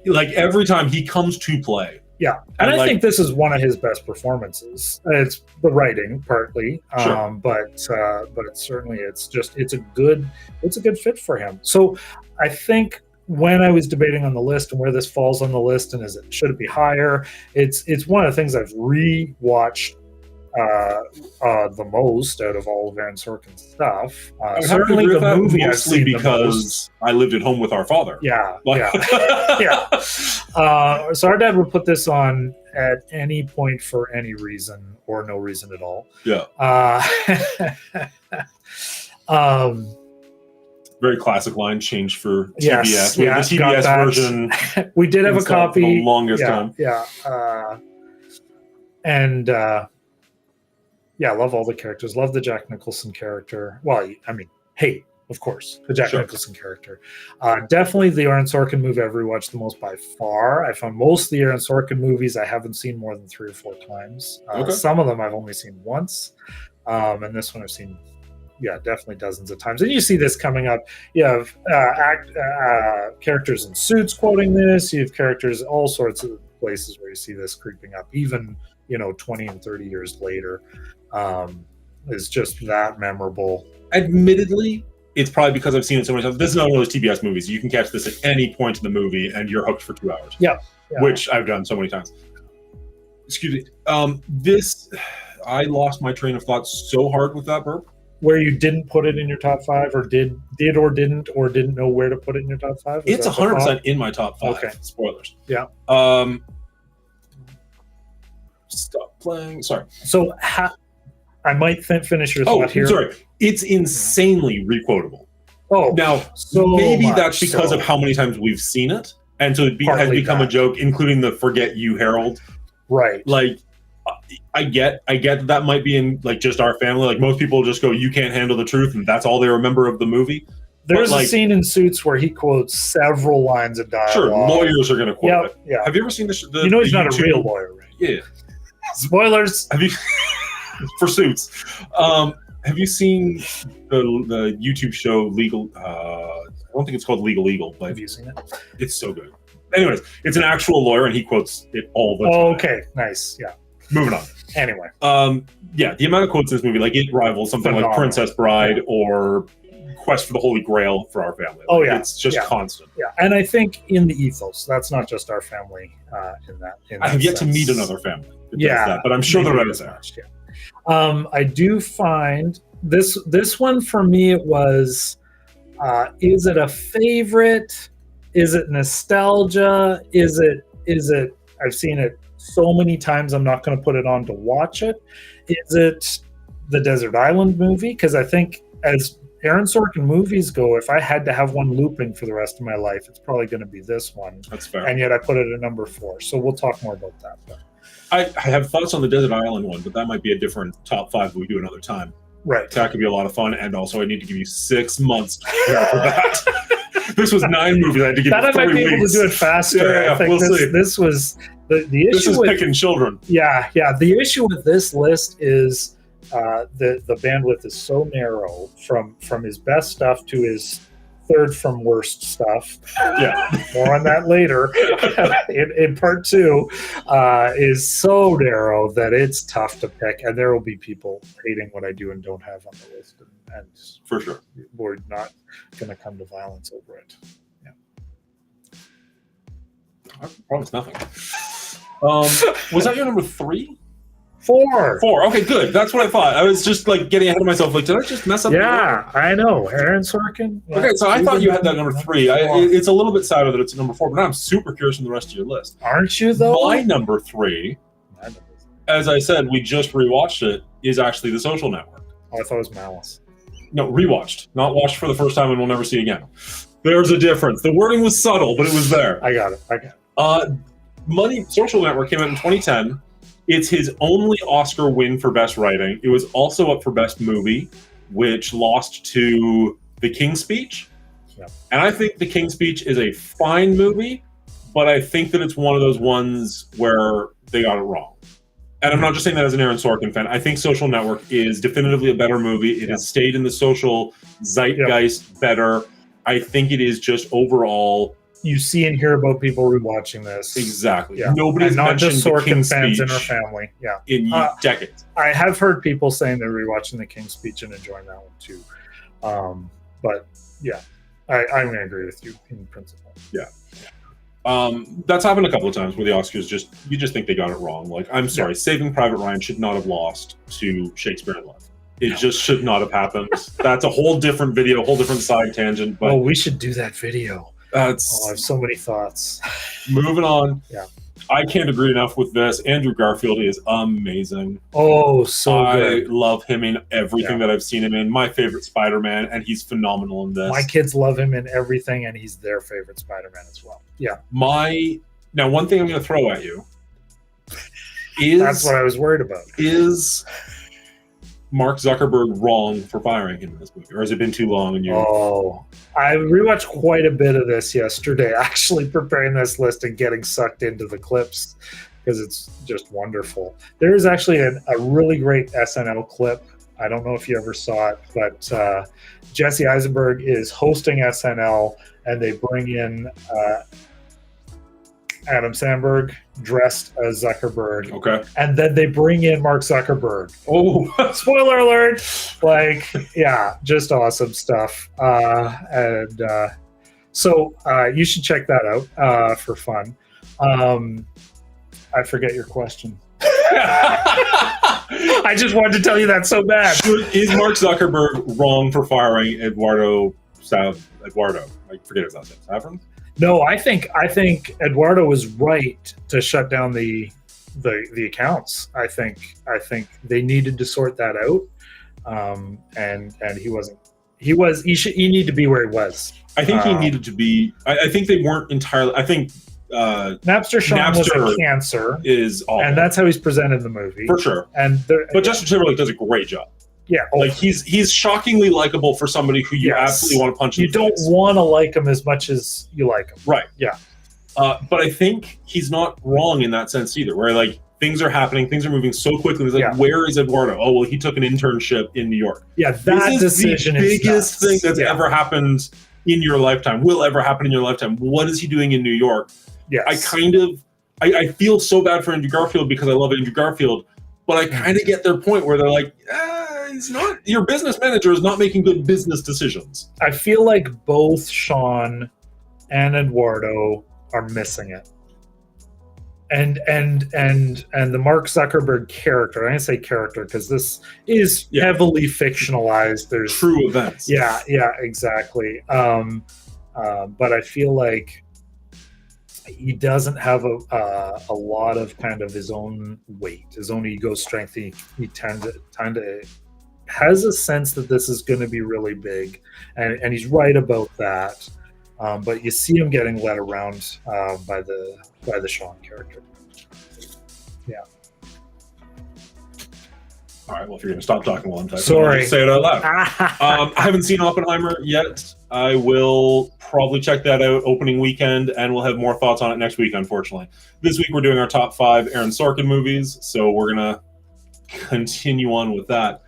you. Like, every time he comes to play. Yeah, and I think this is one of his best performances. It's the writing partly, but certainly it's a good fit for him. So I think when I was debating on the list and where this falls on the list and should it be higher, it's one of the things I've rewatched the most out of all of Aaron Sorkin's stuff. Certainly the movie I've seen because I lived at home with our father. Yeah. So our dad would put this on at any point for any reason or no reason at all. Yeah. Very classic line, change for TBS. The TBS version. We did have a copy. For the longest time. Yeah. I love all the characters. Love the Jack Nicholson character. Well, I mean, hate, of course, the Jack Nicholson character. Definitely the Aaron Sorkin movie I've rewatched the most by far. I found most of the Aaron Sorkin movies I haven't seen more than 3 or 4 times. Some of them I've only seen once. And this one I've seen, definitely dozens of times. And you see this coming up. You have characters in Suits quoting this. You have characters all sorts of places where you see this creeping up, even 20 and 30 years later. Is just that memorable. Admittedly, it's probably because I've seen it so many times. This is not one of those TBS movies. You can catch this at any point in the movie and you're hooked for 2 hours. Yeah. Which I've done so many times. Excuse me. I lost my train of thought so hard with that burp. where you didn't put it in your top 5, or did or didn't know where to put it in your top 5? It's 100% in my top 5. Okay. Spoilers. Yeah. Stop playing. Sorry. So I might finish your thought here. Sorry. It's insanely requotable. Oh, now maybe that's because of how many times we've seen it, and so it has become a joke, including the "Forget You, Harold." Right. Like, I get that might be in like just our family. Like most people just go, "You can't handle the truth," and that's all they remember of the movie. There's a scene in Suits where he quotes several lines of dialogue. Sure, lawyers are going to quote it. Yeah. Have you ever seen the he's not a real lawyer, right? Yeah. Spoilers. Have you for Suits? Have you seen the YouTube show Legal? I don't think it's called Legal Eagle, but have you seen it? It's so good. Anyways, it's an actual lawyer, and he quotes it all the time. Oh, okay, nice. Yeah. Moving on. Anyway. Yeah, the amount of quotes in this movie, like it rivals something like Princess Bride or Quest for the Holy Grail for our family. Oh yeah, it's just constant. Yeah, and I think in the ethos, that's not just our family. In that I have yet to meet another family. But I'm sure there is there. Yeah. I do find this one for me. It was. Is it a favorite? Is it nostalgia? Is it? I've seen it so many times. I'm not going to put it on to watch it. Is it the Desert Island movie? Because I think as Aaron Sorkin movies go, if I had to have one looping for the rest of my life, it's probably going to be this one. That's fair. And yet I put it at number 4. So we'll talk more about that. But. I have thoughts on the Desert Island one, but that might be a different top 5 we do another time. Right. That could be a lot of fun. And also I need to give you 6 months to prepare for that. This was 9 movies. I had to give you 3 weeks. That I might be able to do it faster. Yeah, I think this was the issue. This is picking children. Yeah. The issue with this list is the bandwidth is so narrow from his best stuff to his third from worst stuff. Yeah, more on that later. in part 2, is so narrow that it's tough to pick, and there will be people hating what I do and don't have on the list, and for sure, we're not going to come to violence over it. Yeah, I promise nothing. Was that your number 3? 4. Okay, good. That's what I thought. I was just like getting ahead of myself. Like, did I just mess up? Yeah, I know. Aaron Sorkin. Yeah. Okay, so I thought you had that number 3. It's a little bit sadder that it's number 4, but I'm super curious from the rest of your list. Aren't you, though? My number 3, as I said, we just rewatched it, is actually The Social Network. Oh, I thought it was Malice. No, rewatched. Not watched for the first time and we'll never see again. There's a difference. The wording was subtle, but it was there. I got it. Social Network came out in 2010. It's his only Oscar win for Best Writing. It was also up for Best Movie, which lost to The King's Speech. Yeah. And I think The King's Speech is a fine movie, but I think that it's one of those ones where they got it wrong. And I'm not just saying that as an Aaron Sorkin fan. I think Social Network is definitively a better movie. It has stayed in the social zeitgeist better. I think it is just overall... You see and hear about people rewatching this. Exactly. Yeah. Nobody's not mentioned just Sorkin the King's fans Speech in our family. Yeah. In decades. I have heard people saying they're rewatching the King's Speech and enjoying that one too. But yeah, I'm going to agree with you in principle. Yeah. That's happened a couple of times where the Oscars you just think they got it wrong. Like, I'm sorry, Saving Private Ryan should not have lost to Shakespeare in Love. It just should not have happened. That's a whole different video, whole different side tangent. But we should do that video. I have so many thoughts. Moving on. Yeah. I can't agree enough with this. Andrew Garfield is amazing. Oh, so good. I love him in everything that I've seen him in. My favorite Spider-Man, and he's phenomenal in this. My kids love him in everything, and he's their favorite Spider-Man as well. Yeah. Now, one thing I'm going to throw at you is... That's what I was worried about. Is Mark Zuckerberg wrong for firing him in this movie? Or has it been too long? And I rewatched quite a bit of this yesterday, actually preparing this list and getting sucked into the clips because it's just wonderful. There is actually a really great SNL clip. I don't know if you ever saw it, but Jesse Eisenberg is hosting SNL and they bring in Adam Sandberg dressed as Zuckerberg. Okay. And then they bring in Mark Zuckerberg. Oh, spoiler alert. Just awesome stuff. So you should check that out for fun. I forget your question. I just wanted to tell you that so bad. Is Mark Zuckerberg wrong for firing Eduardo? I forget his last name. Saffron? No, I think Eduardo was right to shut down the accounts. I think they needed to sort that out, and he wasn't. He needed to be where he was. I think he needed to be. I think they weren't entirely. I think Napster Sean was a cancer, is awful. And that's how he's presented in the movie for sure. But Justin Timberlake does a great job. Yeah, like he's shockingly likable for somebody who you absolutely want to punch in the face. You don't want to like him as much as you like him, right? Yeah, but I think he's not wrong in that sense either. Where like things are happening, things are moving so quickly. It's like, where is Eduardo? Oh well, he took an internship in New York. Yeah, that decision is the biggest thing that's ever happened in your lifetime. Will ever happen in your lifetime? What is he doing in New York? Yes. I feel so bad for Andrew Garfield because I love Andrew Garfield, but I kind of get their point where they're like, he's not. Your business manager is not making good business decisions. I feel like both Sean and Eduardo are missing it, and the Mark Zuckerberg character. I didn't say character because this is heavily fictionalized. There's true events. Yeah, exactly. But I feel like he doesn't have a lot of kind of his own weight, his own ego strength. He kind of has a sense that this is going to be really big, and he's right about that. But you see him getting led around by the Sean character. Yeah. All right. Well, if you're going to stop talking while I'm typing, sorry, say it out loud. I haven't seen Oppenheimer yet. I will probably check that out opening weekend, and we'll have more thoughts on it next week, unfortunately. This week we're doing our top 5 Aaron Sorkin movies, so we're going to continue on with that.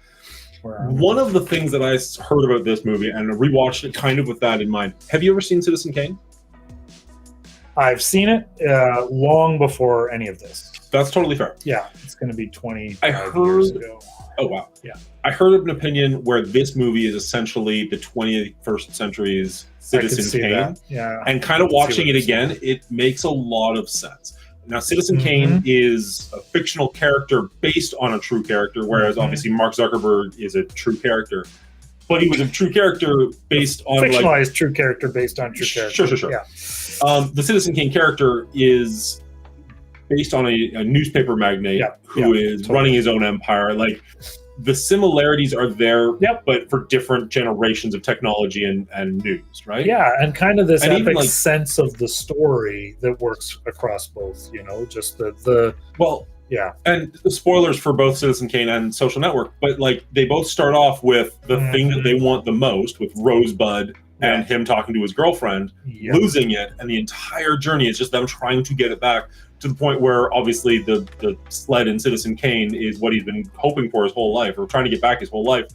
One of the things that I heard about this movie, and I rewatched it kind of with that in mind. Have you ever seen Citizen Kane? I've seen it long before any of this. That's totally fair. Yeah, it's going to be 20 years ago. Oh, wow. Yeah. I heard of an opinion where this movie is essentially the 21st century's Citizen Kane. Yeah. And kind of watching it again, it makes a lot of sense. Now, Citizen Kane is a fictional character based on a true character, whereas obviously Mark Zuckerberg is a true character. But he was a true character based on fictionalized true character based on true character. Sure. Yeah. The Citizen Kane character is based on a newspaper magnate who is running his own empire. Like, the similarities are there, but for different generations of technology and news, right? Yeah, and kind of this epic sense of the story that works across both, just the And the spoilers for both Citizen Kane and Social Network, but like they both start off with the thing that they want the most, with Rosebud and him talking to his girlfriend, losing it, and the entire journey is just them trying to get it back, to the point where obviously the sled in Citizen Kane is what he's been hoping for his whole life, or trying to get back his whole life.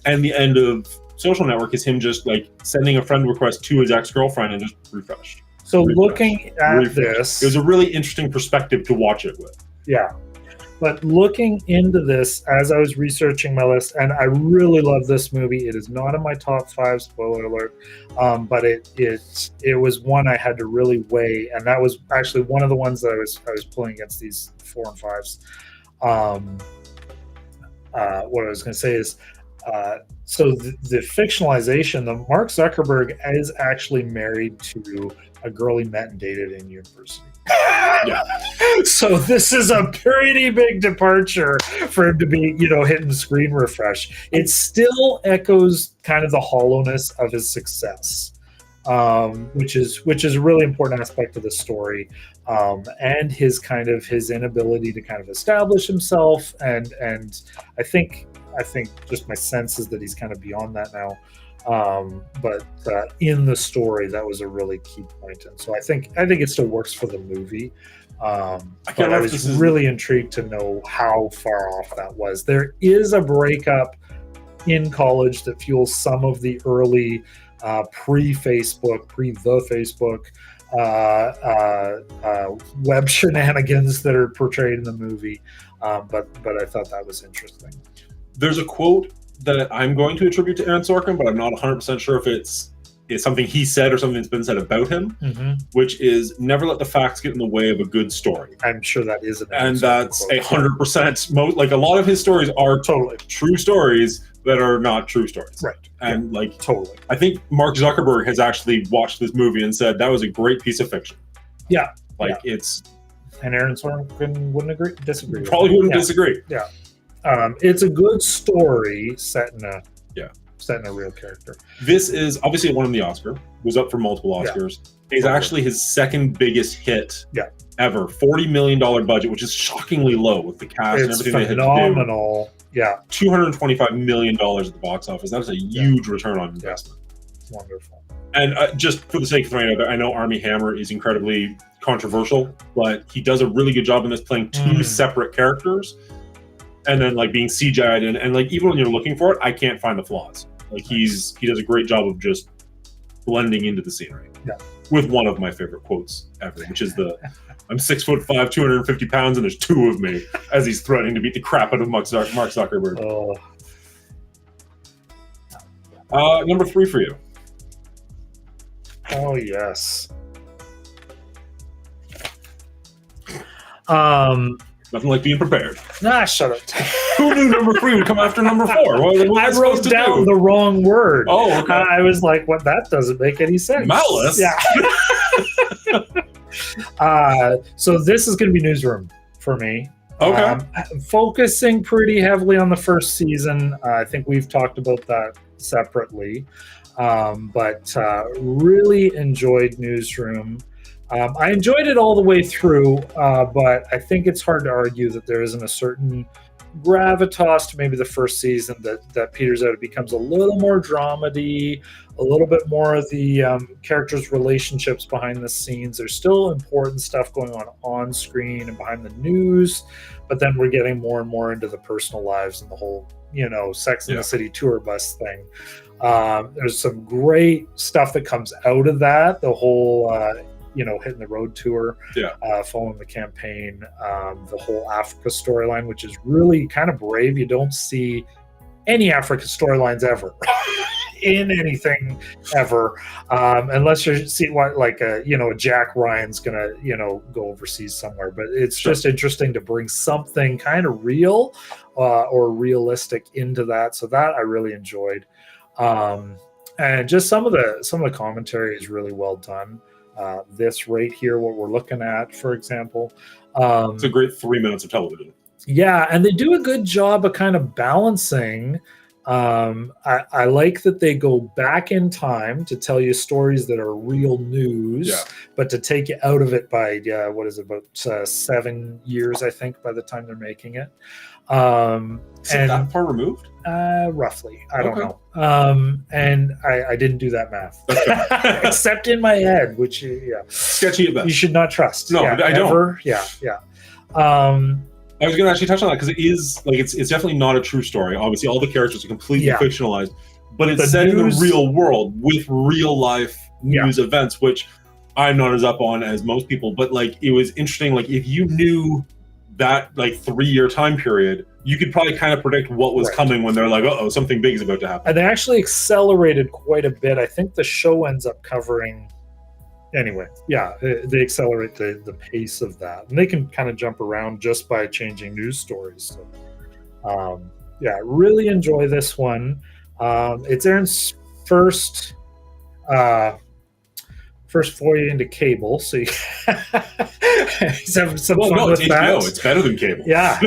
And the end of Social Network is him just like sending a friend request to his ex-girlfriend and just refreshed. So looking at this, it was a really interesting perspective to watch it with. Yeah. But looking into this as I was researching my list, and I really love this movie. It is not in my top 5, spoiler alert, but it was one I had to really weigh, and that was actually one of the ones that I was pulling against these 4 and 5s. What I was going to say is, so the fictionalization, the Mark Zuckerberg is actually married to a girl he met and dated in university. So this is a pretty big departure for him to be, hitting screen refresh. It still echoes kind of the hollowness of his success, which is a really important aspect of the story, and his inability to kind of establish himself, and I think just my sense is that he's kind of beyond that now. But in the story, that was a really key point, and so I think it still works for the movie. But I was really intrigued to know how far off that was. There is a breakup in college that fuels some of the early pre-Facebook, pre-the-Facebook web shenanigans that are portrayed in the movie. But I thought that was interesting. There's a quote that I'm going to attribute to Aaron Sorkin, but I'm not 100% sure if it's is something he said or something that's been said about him, which is never let the facts get in the way of a good story. I'm sure that is an and that's 100%. Like a lot of his stories are totally true stories that are not true stories. Right. And like totally. I think Mark Zuckerberg has actually watched this movie and said that was a great piece of fiction. Yeah. Like it's. And Aaron Sorkin wouldn't disagree. Probably wouldn't disagree. Yeah. It's a good story set in a real character. This is obviously it won him the Oscar. Was up for multiple Oscars. It's actually his second biggest hit ever. $40 million budget, which is shockingly low with the cast and everything they had to do. Phenomenal. Yeah. $225 million at the box office. That's a huge return on investment. Wonderful. And just for the sake of throwing it out there, I know Armie Hammer is incredibly controversial, but he does a really good job in this, playing two separate characters and then like being CGI'd and like even when you're looking for it, I can't find the flaws. Like he does a great job of just blending into the scenery. Yeah. With one of my favorite quotes ever, which is I'm 6'5", 250 pounds, and there's two of me, as he's threatening to beat the crap out of Mark Zuckerberg. Number 3 for you. Oh yes. Nothing like being prepared. Nah, shut up. Who knew number 3 would come after number 4? What I wrote down the wrong word. Oh, okay. I was like, "What? That doesn't make any sense." Malice. Yeah. So this is going to be Newsroom for me. Okay. Focusing pretty heavily on the first season. I think we've talked about that separately, but really enjoyed Newsroom. I enjoyed it all the way through, but I think it's hard to argue that there isn't a certain gravitas to maybe the first season that peters out. It becomes a little more dramedy, a little bit more of the characters' relationships behind the scenes. There's still important stuff going on screen and behind the news, but then we're getting more and more into the personal lives and the whole, Sex and the City tour bus thing. There's some great stuff that comes out of that. The whole hitting the road tour, following the campaign, the whole Africa storyline, which is really kind of brave. You don't see any Africa storylines ever in anything ever, unless you see a Jack Ryan's gonna go overseas somewhere. But it's just interesting to bring something kind of real or realistic into that. So that I really enjoyed, and just some of the commentary is really well done. This right here, what we're looking at, for example. It's a great 3 minutes of television. Yeah, and they do a good job of kind of balancing. I like that they go back in time to tell you stories that are real news, but to take you out of it by, about 7 years, I think, by the time they're making it. Is it that far removed? Roughly. I don't know. And I didn't do that math. Except in my head, which, sketchy at best. You should not trust. No, I don't. Yeah. I was going to actually touch on that because it is it's definitely not a true story. Obviously, all the characters are completely fictionalized, but it's set in the real world with real life news events, which I'm not as up on as most people. But it was interesting. If you knew that 3-year time period, you could probably kind of predict what was coming when they're like, "Uh-oh, something big is about to happen." And they actually accelerated quite a bit. I think the show ends up covering. Anyway, they accelerate the pace of that, and they can kind of jump around just by changing news stories. So, really enjoy this one. It's Aaron's first foray into cable, so he's having some fun with that. It's better than cable. Yeah.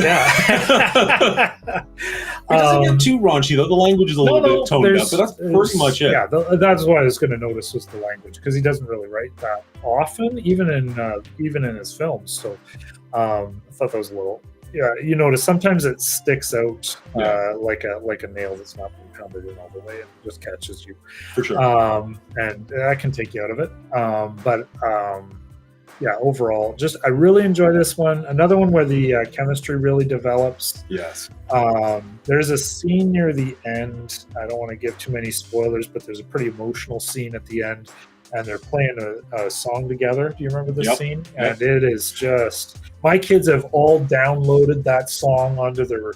It doesn't get too raunchy though. The language is a little bit toned up, but that's pretty much it. Yeah, that's what I was going to notice was the language, because he doesn't really write that often, even in his films. So I thought that was a little. Yeah, you notice sometimes it sticks out like a nail that's not been pounded in all the way, and it just catches you. For sure. And that can take you out of it. But overall, I really enjoy this one. Another one where the chemistry really develops. Yes. There's a scene near the end. I don't want to give too many spoilers, but there's a pretty emotional scene at the end and they're playing a song together. Do you remember this Yep. scene? Yep. And it is just, my kids have all downloaded that song onto their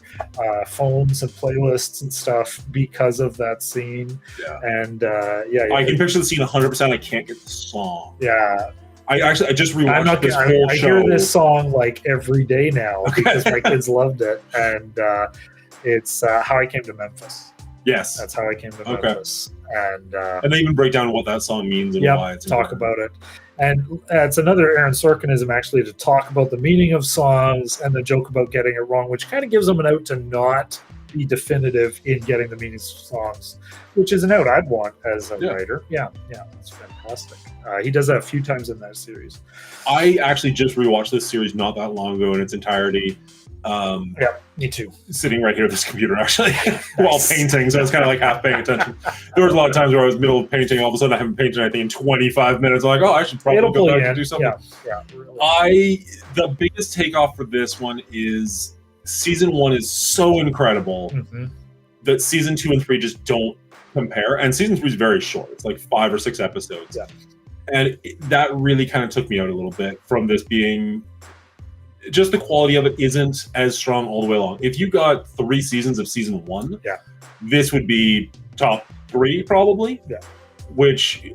phones and playlists and stuff because of that scene. Yeah. And I can picture the scene 100%. I can't get the song. yeah. I just rewatched this whole I show. hear this song like every day now Okay. because my kids loved it, and it's How I Came to Memphis. Yes. That's How I Came to Okay. Memphis. And And they even break down what that song means and why it's talk important. about it. And it's another Aaron Sorkinism, actually, to talk about the meaning of songs and the joke about getting it wrong, which kind of gives them an out to not be definitive in getting the meanings of songs, which is an out I'd want as a writer. Yeah, it's fantastic. He does that a few times in that series. I actually just rewatched this series not that long ago in its entirety. Yeah, me too. Sitting right here at this computer, actually, while painting. So I was kind of like half paying attention. There was a lot of times where I was middle of painting. All of a sudden, I haven't painted anything in 25 minutes. I'm like, oh, I should probably It'll go pull back you and in. do something. Yeah, really. The biggest takeoff for this one is season 1 is so incredible that season 2 and 3 just don't compare. And season 3 is very short. It's like 5 or 6 episodes. Yeah. And that really kind of took me out a little bit from this being... Just the quality of it isn't as strong all the way along. If you got 3 seasons of season 1, this would be top 3 probably. Yeah. Which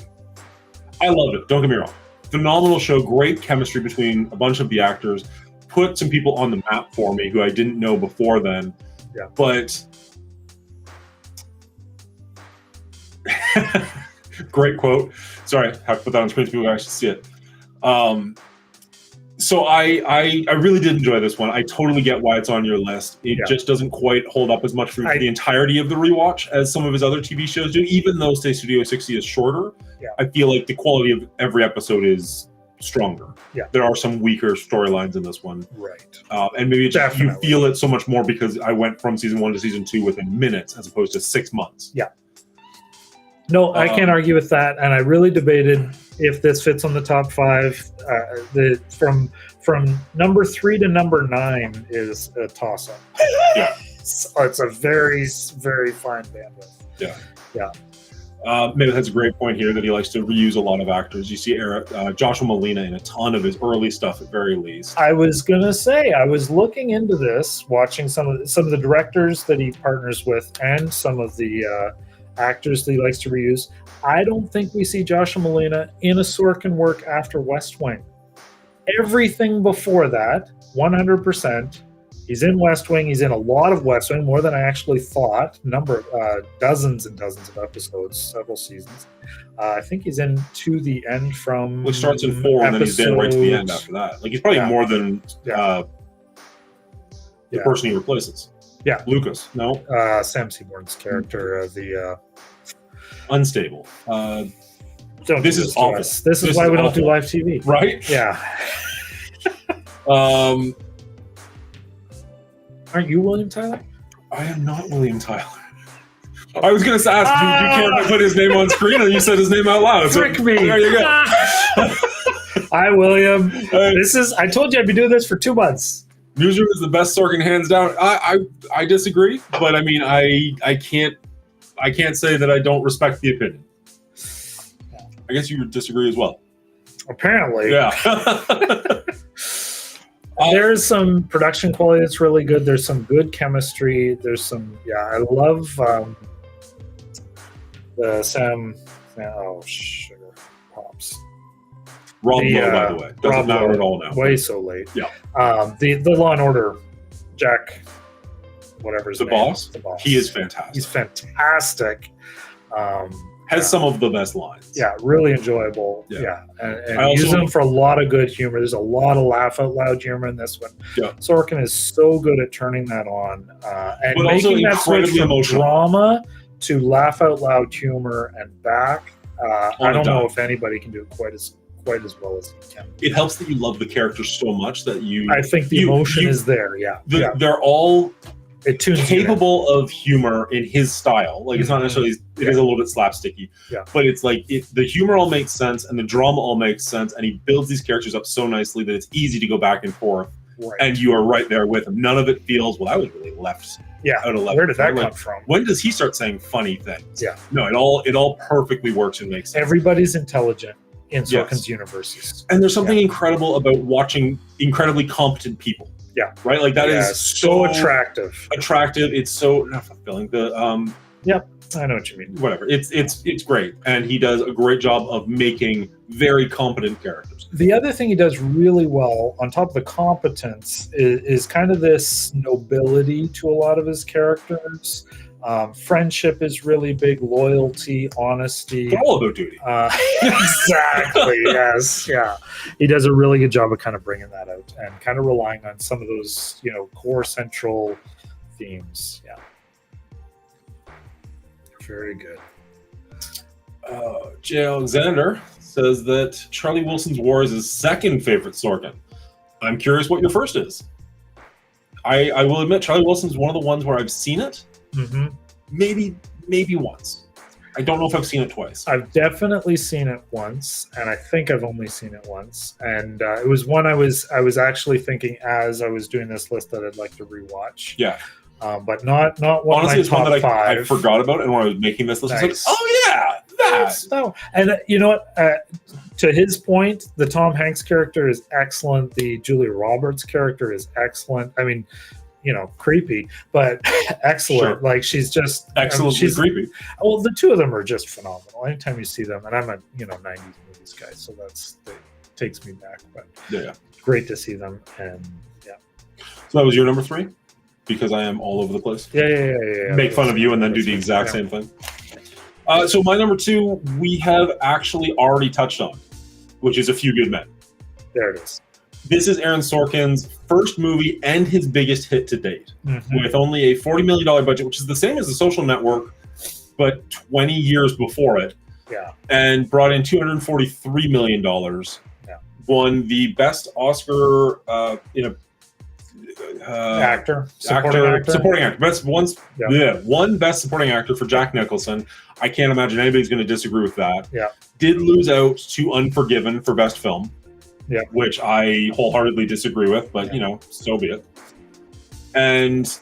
I loved it. Don't get me wrong. Phenomenal show. Great chemistry between a bunch of the actors. Put some people on the map for me who I didn't know before then. Yeah. But great quote. Sorry, I have to put that on screen so people can actually see it. So I really did enjoy this one. I totally get why it's on your list. It just doesn't quite hold up as much for the entirety of the rewatch as some of his other TV shows do. Even though, say, Studio 60 is shorter, I feel like the quality of every episode is stronger. Yeah. There are some weaker storylines in this one. Right. And maybe just, you feel it so much more because I went from season 1 to season 2 within minutes as opposed to 6 months. Yeah. No, I can't argue with that. And I really debated if this fits on the top 5. From number 3 to number 9 is a toss-up. Yeah. So it's a very, very fine bandwidth. Yeah. Yeah. Maybe that's a great point here that he likes to reuse a lot of actors. You see Joshua Malina in a ton of his early stuff at very least. I was gonna say, I was looking into this, watching some of the directors that he partners with, and some of the actors that he likes to reuse. I don't think we see Joshua Malina in a Sorkin work after West Wing. Everything before that, 100%. He's in West Wing. He's in a lot of West Wing, more than I actually thought. Dozens and dozens of episodes, several seasons. I think he's in to the end from. Well, he starts in 4 and then he's been right to the end after that. Like he's probably more than the person he replaces. Yeah, Lucas. No, Sam Seaborn's character, the unstable. This is awful. This is why we don't do live TV, right? Yeah. Aren't you William Tyler? I am not William Tyler. I was going to ask, do you care if I put his name on screen, or you said his name out loud? Trick me. There you go. Hi, William. I told you I'd be doing this for 2 months. Newsroom is the best Sorkin, hands down. I disagree, but I mean, I can't say that I don't respect the opinion. I guess you would disagree as well. Apparently. Yeah. There's some production quality that's really good. There's some good chemistry. There's some, I love the Sam, sugar pops. Rob Lowe, by the way. Doesn't matter at all now. Way so late. Yeah. The Law and Order, Jack, whatever his name is. The boss. He is fantastic. He's fantastic. Has some of the best lines. Yeah, really enjoyable. Yeah. And use them for a lot of good humor. There's a lot of laugh out loud humor in this one. Yeah. Sorkin is so good at turning that on and but making that switch from emotional drama to laugh out loud humor and back. I don't know if anybody can do it quite as well as he can. It helps that you love the characters so much that you. I think the emotion is there. Yeah. They're all capable of humor in his style. Like it's not necessarily, it is a little bit slapsticky, but it's like the humor all makes sense and the drama all makes sense, and he builds these characters up so nicely that it's easy to go back and forth Right. and you are right there with him. None of it feels, well, I was really left out of left. Where did that Like, come from? when does he start saying funny things? Yeah. No, it all perfectly works and makes sense. Everybody's intelligent in Sorkin's Yes. universes. And there's something incredible about watching incredibly competent people. Yeah. Right? Like that is so attractive. It's so not fulfilling. Yep. I know what you mean. Whatever. It's great. And he does a great job of making very competent characters. The other thing he does really well, on top of the competence, is kind of this nobility to a lot of his characters. Friendship is really big, loyalty, honesty. They're all about duty. Exactly, yes. Yeah. He does a really good job of kind of bringing that out and kind of relying on some of those, core central themes. Yeah. Very good. J. Alexander says that Charlie Wilson's War is his second favorite Sorkin. I'm curious what your first is. I will admit Charlie Wilson's one of the ones where I've seen it. Mm-hmm. Maybe once. I don't know if I've seen it twice. I've definitely seen it once, and I think I've only seen it once. And it was one I was actually thinking as I was doing this list that I'd like to rewatch. Yeah. But not one. Honestly, of my it's one that five. I forgot about, and when I was making this list, I was like, "Oh yeah, that." No, and you know what? To his point, the Tom Hanks character is excellent. The Julia Roberts character is excellent. I mean, creepy, but excellent. Sure. Like she's just Excellently she's creepy. Well, the two of them are just phenomenal. Anytime you see them, and I'm a 90s movies guy, so that takes me back. But Yeah. great to see them, and yeah. So that was your number 3. Because I am all over the place. Yeah. Make fun of you and then do the exact same thing. So my number 2, we have actually already touched on, which is A Few Good Men. There it is. This is Aaron Sorkin's first movie and his biggest hit to date, with only a $40 million budget, which is the same as The Social Network, but 20 years before it. Yeah. And brought in $243 million. Yeah. Won the best Oscar in a supporting actor. One best supporting actor for Jack Nicholson. I can't imagine anybody's going to disagree with that. Yeah. Did lose out to Unforgiven for best film. Yeah. Which I wholeheartedly disagree with, but so be it. And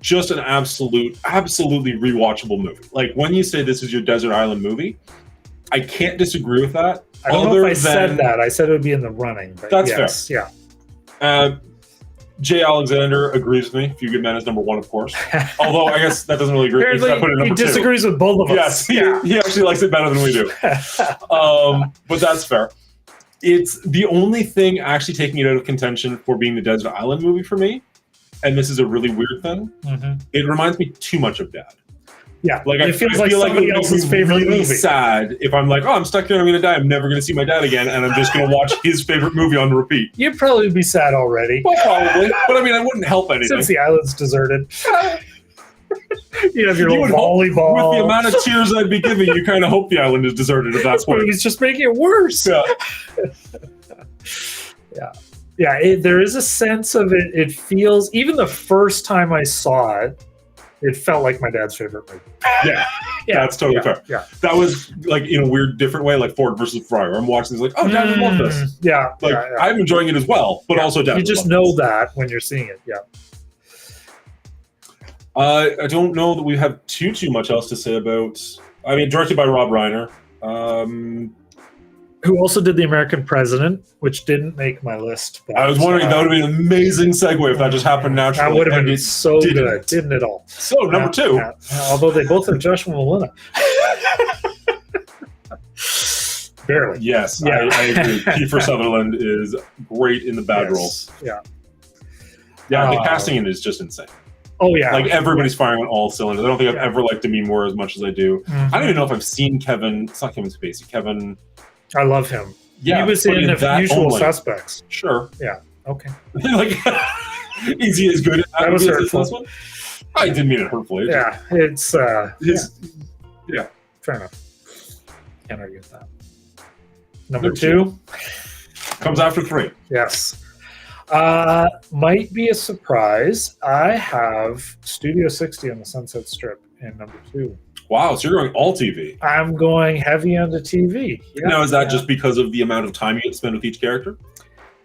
just an absolutely rewatchable movie. Like when you say this is your desert island movie, I can't disagree with that. I don't know if I said that. I said it would be in the running. But that's fair. Yeah. Jay Alexander agrees with me. A Few Good Men is number 1, of course. Although I guess that doesn't really agree. He disagrees with both of us. Yes, he actually likes it better than we do. But that's fair. It's the only thing actually taking it out of contention for being the desert island movie for me. And this is a really weird thing. Mm-hmm. It reminds me too much of Dad. Yeah, like it feels like somebody else's favorite movie. Sad if I'm like, oh, I'm stuck here, I'm going to die, I'm never going to see my dad again, and I'm just going to watch his favorite movie on repeat. You'd probably be sad already. Well, probably, but I mean, I wouldn't help anything. Since the island's deserted. You have your little volleyball. With the amount of tears I'd be giving, you kind of hope the island is deserted at that point. He's just making it worse. Yeah. Yeah, there is a sense of it. It feels, even the first time I saw it, it felt like my dad's favorite movie. Yeah, that's totally fair. Yeah, that was like in a weird, different way, like Ford versus Ferrari. I'm watching this like, oh, Dad would love this. Yeah, I'm enjoying it as well, but also Dad. You just know that when you're seeing it. Yeah. I don't know that we have too much else to say about. I mean, directed by Rob Reiner, who also did The American President, which didn't make my list. But, I was wondering if that would have been an amazing segue if that just happened naturally. That would have been so good, didn't it all? So number 2, although they both have Joshua Malina. Barely. Yes, I agree. Kiefer Sutherland is great in the bad roles. Yeah. Yeah, the casting in it is just insane. Oh, yeah. Like, everybody's firing on all cylinders. I don't think I've ever liked Demi Moore as much as I do. I don't even know if I've seen Kevin. It's not Kevin Spacey. Kevin. I love him. Yeah, he was in Usual Suspects. Sure. Yeah. Okay. Like, is he as good at that? Was hurtful. This one? I didn't mean it hurtfully. Yeah, it's yeah. Fair enough. Can't argue with that. Number 2 comes after 3. Yes. Might be a surprise. I have Studio 60 on the Sunset Strip in number 2. Wow, so you're going all TV. I'm going heavy onto TV. Yeah. Now, is that just because of the amount of time you get to spend with each character?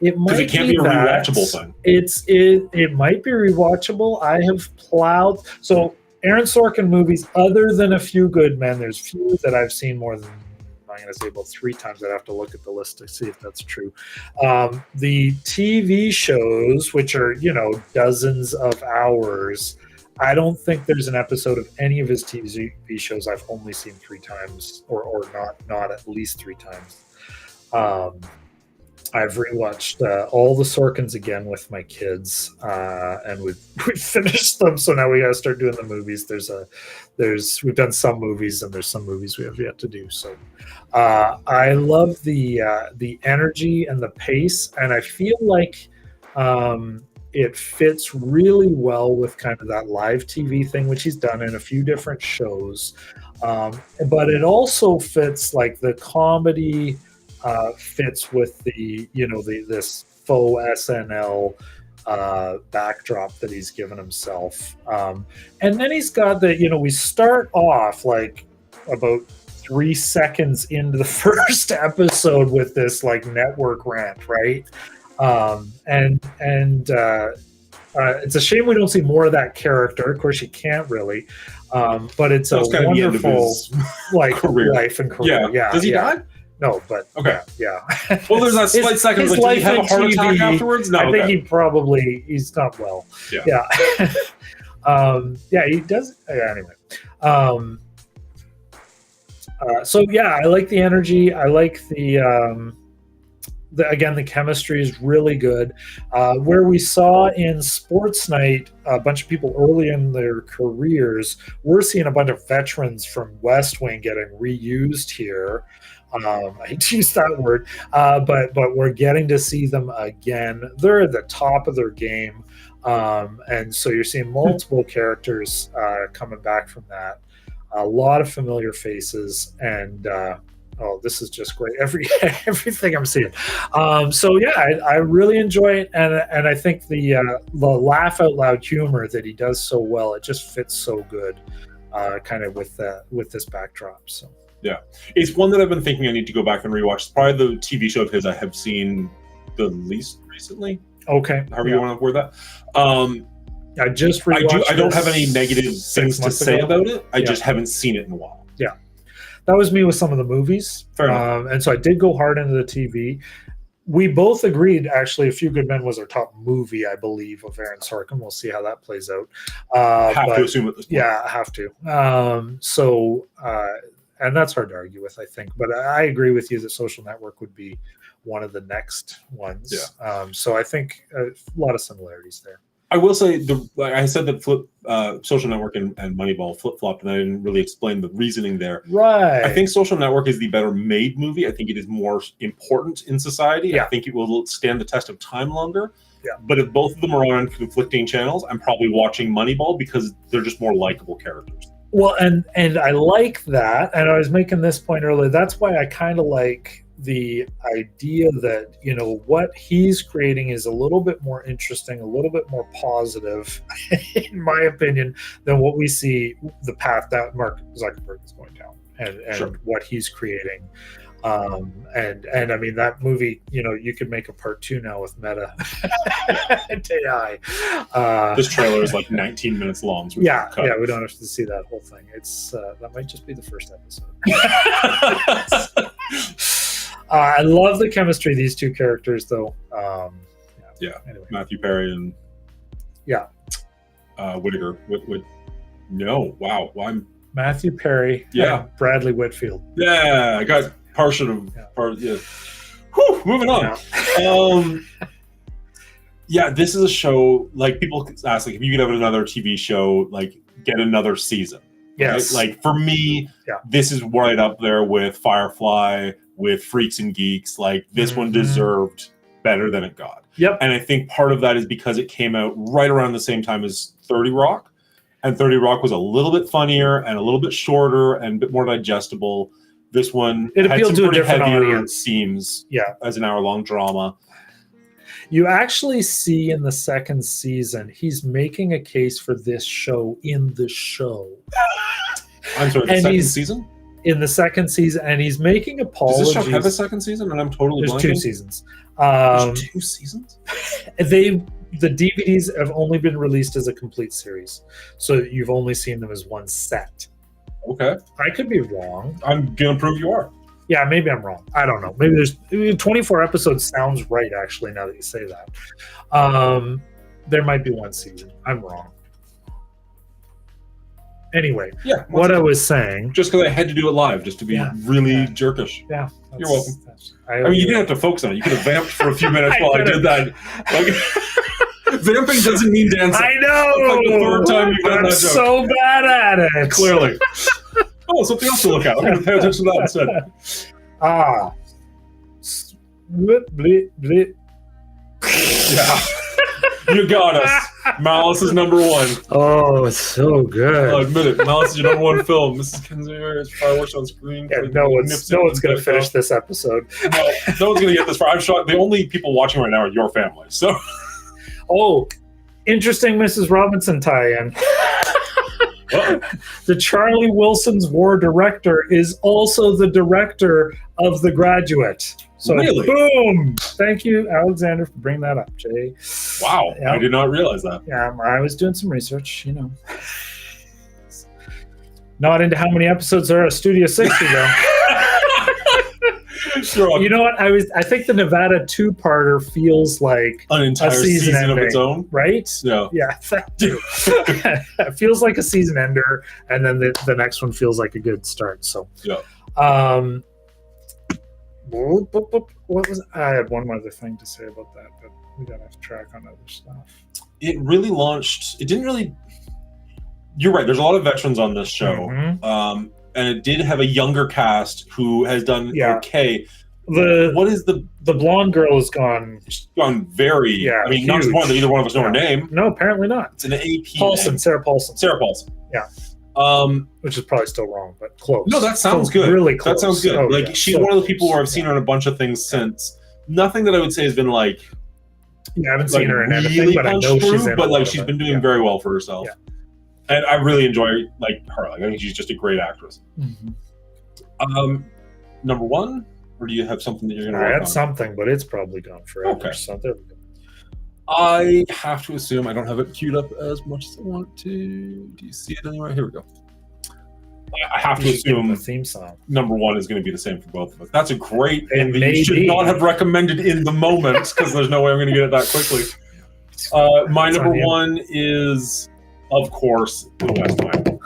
It might it can't be a rewatchable thing. It might be rewatchable. I have plowed so Aaron Sorkin movies, other than A Few Good Men, there's few that I've seen more than, I'm going to say, about 3 times. I'd have to look at the list to see if that's true. The TV shows, which are, dozens of hours, I don't think there's an episode of any of his TV shows I've only seen 3 times, or not at least 3 times. I've rewatched all the Sorkins again with my kids, and we finished them. So now we got to start doing the movies. We've done some movies, and there's some movies we have yet to do. So I love the energy and the pace, and I feel like it fits really well with kind of that live TV thing, which he's done in a few different shows. But it also fits like the comedy. Fits with the this faux SNL backdrop that he's given himself, and then he's got the we start off like about 3 seconds into the first episode with this like network rant, right? It's a shame we don't see more of that character. Of course, you can't really, but it's a wonderful like career. Life and career. Yeah. Does he die? No, but okay, yeah. Well, there's that slight second. Like, did he have a heart attack afterwards? No, I think he's not well. Yeah. He does. Anyway, so yeah, I like the energy. I like the chemistry is really good. Where we saw in Sports Night a bunch of people early in their careers, we're seeing a bunch of veterans from West Wing getting reused here. I hate to use that word, but we're getting to see them again. They're at the top of their game, and so you're seeing multiple characters coming back from that. A lot of familiar faces, and this is just great. Everything I'm seeing. So yeah, I really enjoy it, and I think the laugh out loud humor that he does so well, it just fits so good, kind of with this backdrop. So. Yeah, it's one that I've been thinking I need to go back and rewatch. It's probably the TV show of his I have seen the least recently. Okay, however you want to word that. I just rewatched I don't have any negative things to say about it. I just haven't seen it in a while. Yeah, that was me with some of the movies. Fair enough. And so I did go hard into the TV. We both agreed, actually, A Few Good Men was our top movie, I believe, of Aaron Sorkin. We'll see how that plays out. Have to assume at this point. Yeah, I have to. And that's hard to argue with, I think. But I agree with you that Social Network would be one of the next ones. Yeah. So I think a lot of similarities there. I will say, I said that Social Network and Moneyball flip-flopped, and I didn't really explain the reasoning there. Right. I think Social Network is the better made movie. I think it is more important in society. Yeah. I think it will stand the test of time longer. Yeah. But if both of them are on conflicting channels, I'm probably watching Moneyball because they're just more likable characters. Well, and I like that, and I was making this point earlier. That's why I kind of like the idea that what he's creating is a little bit more interesting, a little bit more positive, in my opinion, than what we see the path that Mark Zuckerberg is going down, and Sure. what he's creating. And I mean, that movie, you could make a part 2 now with Meta and AI. This trailer is like 19 minutes long. So we don't have to see that whole thing. It's that might just be the first episode. I love the chemistry of these two characters, though. Anyway. Matthew Perry and Whittaker. No, wow. Well, I'm Matthew Perry. Yeah. And Bradley Whitfield. Yeah, I got partial of yeah. Whew, moving on. This is a show, like, people ask, like, if you could have another TV show, like, get another season. Yes. Right? Like, for me, this is right up there with Firefly, with Freaks and Geeks. Like, this one deserved better than it got. Yep. And I think part of that is because it came out right around the same time as 30 Rock. And 30 Rock was a little bit funnier and a little bit shorter and a bit more digestible. This one it appealed to a different heavier audience. Themes as an hour-long drama. You actually see in the second season, he's making a case for this show in the show. I'm sorry, the second season? in the second season, and he's making Does apologies. this show have a second season? And I'm totally There's blanking? 2 seasons. There's 2 seasons? The DVDs have only been released as a complete series, so you've only seen them as one set. Okay. I could be wrong. I'm gonna prove you are. Yeah, maybe I'm wrong. I don't know. Maybe there's 24 episodes sounds right, actually, now that you say that. There might be 1 season. I'm wrong. Anyway, Yeah. what I was saying. Just because I had to do it live, just to be really jerkish. Yeah. You're welcome. I mean, you didn't have to focus on it. You could have vamped for a few minutes while I did that. Like, vamping doesn't mean dancing. I know. It's like the 3rd time you've done I'm that joke. so bad at it. Clearly. Oh, something else to look at. I'm going to pay attention to that instead. Ah. Blip, blip, blip. Yeah. You got us. Malice is number 1. Oh, it's so good. I'll admit it. Malice is your number 1 film. Mrs. Kinzinger is fireworks on screen. Yeah, no one's going to finish this episode. No one's going to get this far. I'm shocked. The only people watching right now are your family. So, oh, interesting Mrs. Robinson tie-in. The Charlie Wilson's War director is also the director of The Graduate. So, really? Boom! Thank you, Alexander, for bringing that up, Jay. Wow, Yeah. I did not realize that. Yeah, I was doing some research, you know. Not into how many episodes there are of Studio 60, though. Sure. You know what? I think the Nevada 2-parter feels like An entire a season of its own. right? Yeah. Yeah, that too. It feels like a season ender, and then the next one feels like a good start. So, Yeah. What was I had one other thing to say about that, but we got off track on other stuff. It really launched. It didn't really. You're right. There's a lot of veterans on this show, Mhm. and it did have a younger cast who has done okay. What is the blonde girl is gone? gone very? Yeah, I mean, not just one that either one of us know her name. No, apparently not. It's an AP. Paulson, name. Sarah Paulson. Sarah Paulson. Yeah. Which is probably still wrong, but close. No, that sounds good. Really close. That sounds good. Oh, like yeah. she's one of the people where I've seen her in a bunch of things since. Nothing that I would say has been like. Yeah, I haven't like seen her in anything, really but I know punched she's through, in. But a like lot she's of been it. doing very well for herself, and I really enjoy like her. Like I think she's just a great actress. Mhm. Number 1, or do you have something that you're going to? I had something, but it's probably gone forever. Okay. So there we go. I have to assume I don't have it queued up as much as I want to. Do you see it anywhere? Here we go. I have to assume the theme song. number 1 is going to be the same for both of us. That's a great It thing that may you should be. not have recommended in the moment because there's no way I'm going to get it that quickly. My It's number on you. 1 is, of course, The West Wing.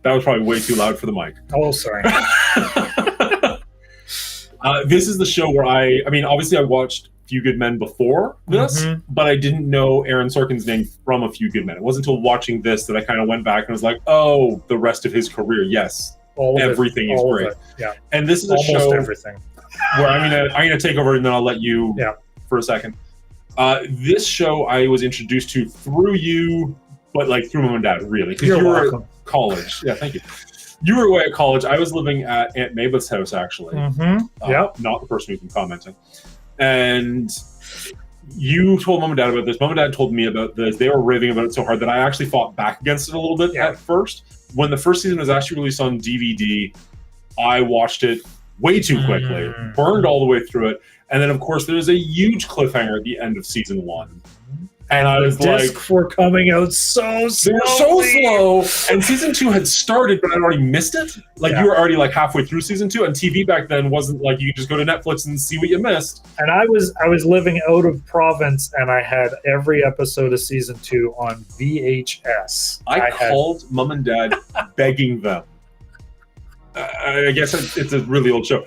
That was probably way too loud for the mic. Oh, sorry. This is the show where I mean, obviously I watched Few Good Men before this, but I didn't know Aaron Sorkin's name from A Few Good Men. It wasn't until watching this that I kind of went back and was like, oh, the rest of his career, yes, everything is great. Yeah, and this is a almost show everything. where I'm gonna take over and then I'll let you for a second. This show I was introduced to through you, but like through Mom and Dad, really, because you were at college. Yeah, thank you. You were away at college. I was living at Aunt Mabel's house, actually. Not the person who's been commenting. And you told Mom and Dad about this. Mom and Dad told me about this. They were raving about it so hard that I actually fought back against it a little bit at first. When the first season was actually released on DVD, I watched it way too quickly, burned all the way through it. And then, of course, there's a huge cliffhanger at the end of season 1. And I was like, disc for coming out so slow. They were so slow. And season 2 had started, but I'd already missed it. Like you were already like halfway through season 2, and TV back then wasn't like you could just go to Netflix and see what you missed. And I was living out of province, and I had every episode of season 2 on VHS. I called Mom and Dad begging them. I guess it's a really old show.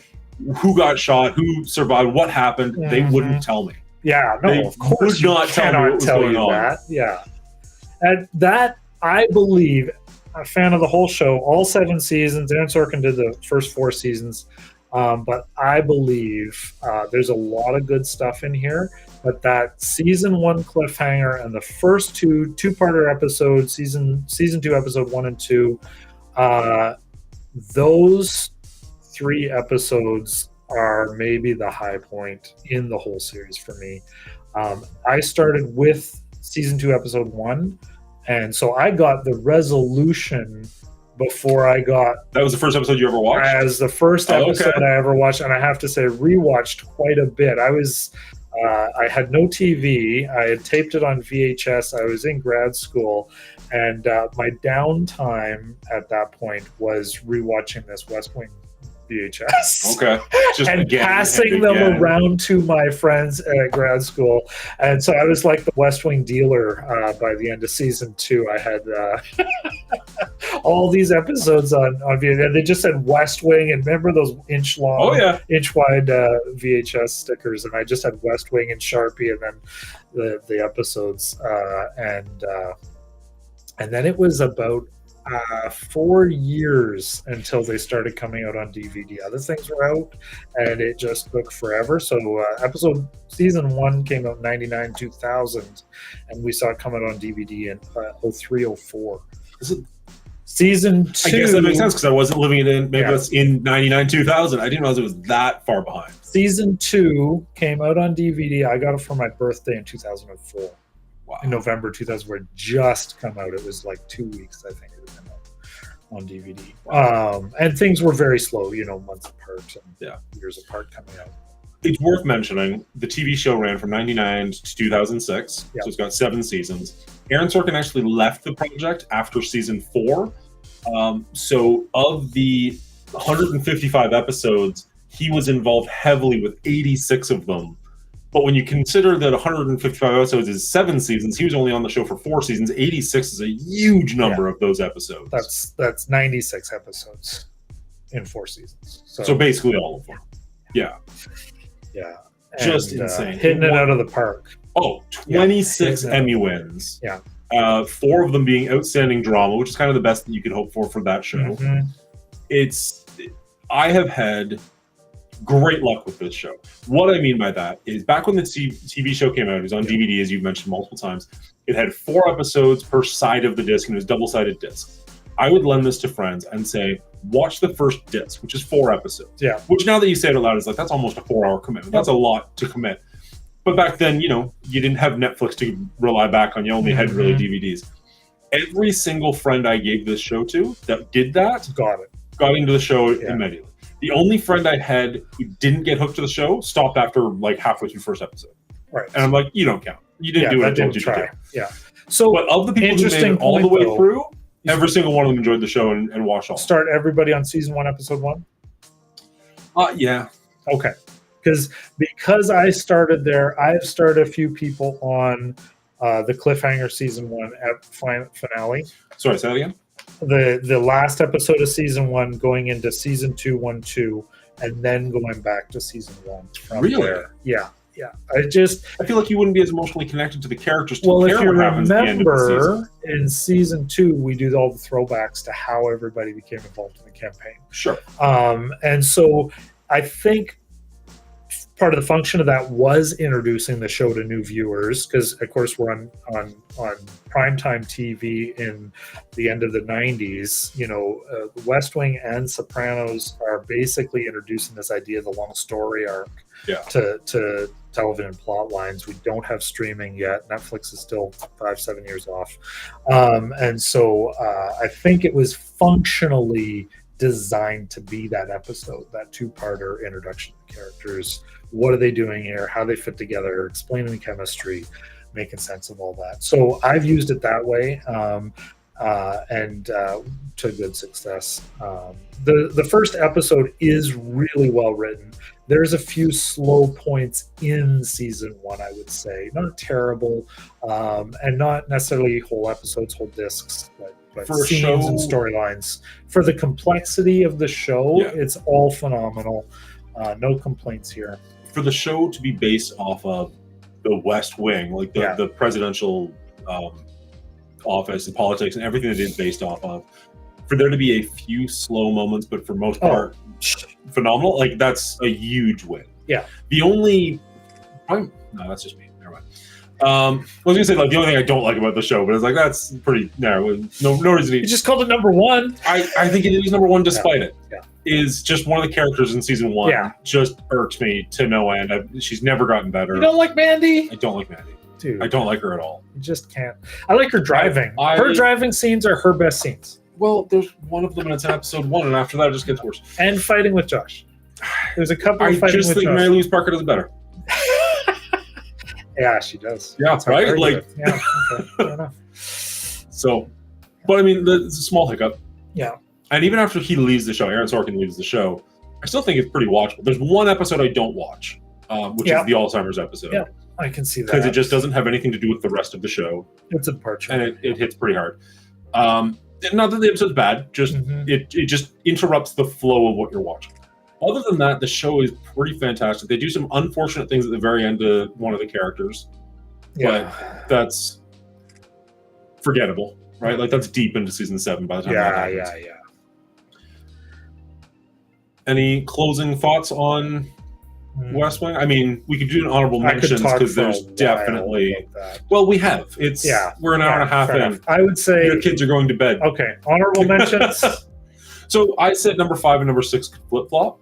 Who got shot? Who survived? What happened? They wouldn't tell me. Yeah, no, They of course would not tell me what was going on. that. Yeah, and that I believe, a fan of the whole show, all 7 seasons. Aaron Sorkin did the first 4 seasons, but I believe there's a lot of good stuff in here. But that season 1 cliffhanger and the first two-parter episodes, season 2, episode 1 and 2, those 3 episodes are maybe the high point in the whole series for me. I started with season 2, episode 1, and so I got the resolution before I got That was the first episode you ever watched? as the first episode I ever watched, and I have to say, rewatched quite a bit. I had no TV. I had taped it on VHS. I was in grad school, and my downtime at that point was rewatching this West Wing VHS. Okay. Just and again, passing and them again. around to my friends at grad school. And so I was like the West Wing dealer by the end of season 2. I had all these episodes on VHS. They just said West Wing, and remember those inch wide VHS stickers, and I just had West Wing and Sharpie, and then the episodes, and then it was about 4 years until they started coming out on DVD. Other things were out, and it just took forever. So season 1 came out in 99, 2000, and we saw it come out on DVD in 03, 04. Season 2. I guess that makes sense because I wasn't living it in. Maybe it's in 99, 2000. I didn't realize it was that far behind. Season 2 came out on DVD. I got it for my birthday in 2004. Wow. In November 2000, where it just come out. It was like 2 weeks, I think, it had been out on DVD. And things were very slow, months apart and years apart coming out. It's worth mentioning the TV show ran from 99 to 2006, so it's got 7 seasons. Aaron Sorkin actually left the project after season 4. So of the 155 episodes, he was involved heavily with 86 of them. But when you consider that 155 episodes is 7 seasons, he was only on the show for 4 seasons. 86 is a huge number of those episodes. That's 96 episodes in 4 seasons. So basically all of them. Yeah. Yeah. Just insane. Hitting it out of the park. 26 Emmy wins. Yeah. 4 of them being outstanding drama, which is kind of the best that you could hope for that show. Mm-hmm. I have had great luck with this show. What I mean by that is back when the TV show came out, it was on DVD, as you've mentioned multiple times. It had 4 episodes per side of the disc, and it was double-sided discs. I would lend this to friends and say, watch the first disc, which is 4 episodes. Yeah. Which now that you say it out loud is like, that's almost a 4-hour commitment. That's a lot to commit. But back then, you didn't have Netflix to rely back on. You only had really DVDs. Every single friend I gave this show to that did that got into the show immediately. The only friend I had who didn't get hooked to the show stopped after like halfway through the first episode. Right. And I'm like, you don't count. You didn't do what I told you to do. Yeah. So, but of the people who made it all the way through, every single one of them enjoyed the show and watched all. Start everybody on season 1, episode 1? Yeah. Okay. Because I started there, I've started a few people on the cliffhanger season 1 finale. Sorry, say that again? The last episode of season 1 going into season 2, 1-2, and then going back to season 1 from there. Yeah. I feel like you wouldn't be as emotionally connected to the characters to well, care if you what happens at the end of the season. In season 2, we do all the throwbacks to how everybody became involved in the campaign. Sure. And so I think part of the function of that was introducing the show to new viewers, because of course we're on primetime TV in the end of the 90s. West Wing and Sopranos are basically introducing this idea of the long story arc to television plot lines. We don't have streaming yet. Netflix is still 5-7 years off. And so I think it was functionally designed to be that episode, that 2-parter introduction to characters. What are they doing here? How they fit together? Explaining the chemistry, making sense of all that. So I've used it that way, and to good success. The first episode is really well written. There's a few slow points in season 1, I would say. Not terrible, and not necessarily whole episodes, whole discs, but for scenes and storylines. For the complexity of the show, it's all phenomenal. No complaints here. For the show to be based off of the West Wing, like the presidential office and politics and everything that it is based off of, for there to be a few slow moments, but for most part, phenomenal, like that's a huge win. Yeah. The only... no, that's just me. Never mind. I was going to say, like, the only thing I don't like about the show, but it's like, that's pretty narrow. No reason to... You just called it number 1. I think it is number 1 despite it. Yeah. Is just one of the characters in season 1 just irks me to no end. She's never gotten better. You don't like Mandy? I don't like Mandy. Dude. I don't like her at all. You just can't. I like her driving. Her driving scenes are her best scenes. Well, there's one of them and it's in episode 1, and after that it just gets worse. And fighting with Josh. There's a couple I of fighting just with think Josh. Mary Louise Parker does it better. Yeah, she does. Yeah, That's hard to right? argue Like, with. Yeah, okay, fair enough. so, but I mean, it's a small hiccup. Yeah. And even after he leaves the show, Aaron Sorkin leaves the show, I still think it's pretty watchable. There's one episode I don't watch, which is the Alzheimer's episode. Yeah, I can see that. Because it just doesn't have anything to do with the rest of the show. It's a departure. And it hits pretty hard. Not that the episode's bad, just it just interrupts the flow of what you're watching. Other than that, the show is pretty fantastic. They do some unfortunate things at the very end to one of the characters. Yeah. But that's forgettable, right? Like, that's deep into season 7 by the time that happens. Yeah. Any closing thoughts on West Wing? I mean, we could do an honorable mentions because there's definitely. Well, we have. We're an hour and a half in. I would say your kids are going to bed. Okay, honorable mentions. So I said number 5 and number 6 could flip flop.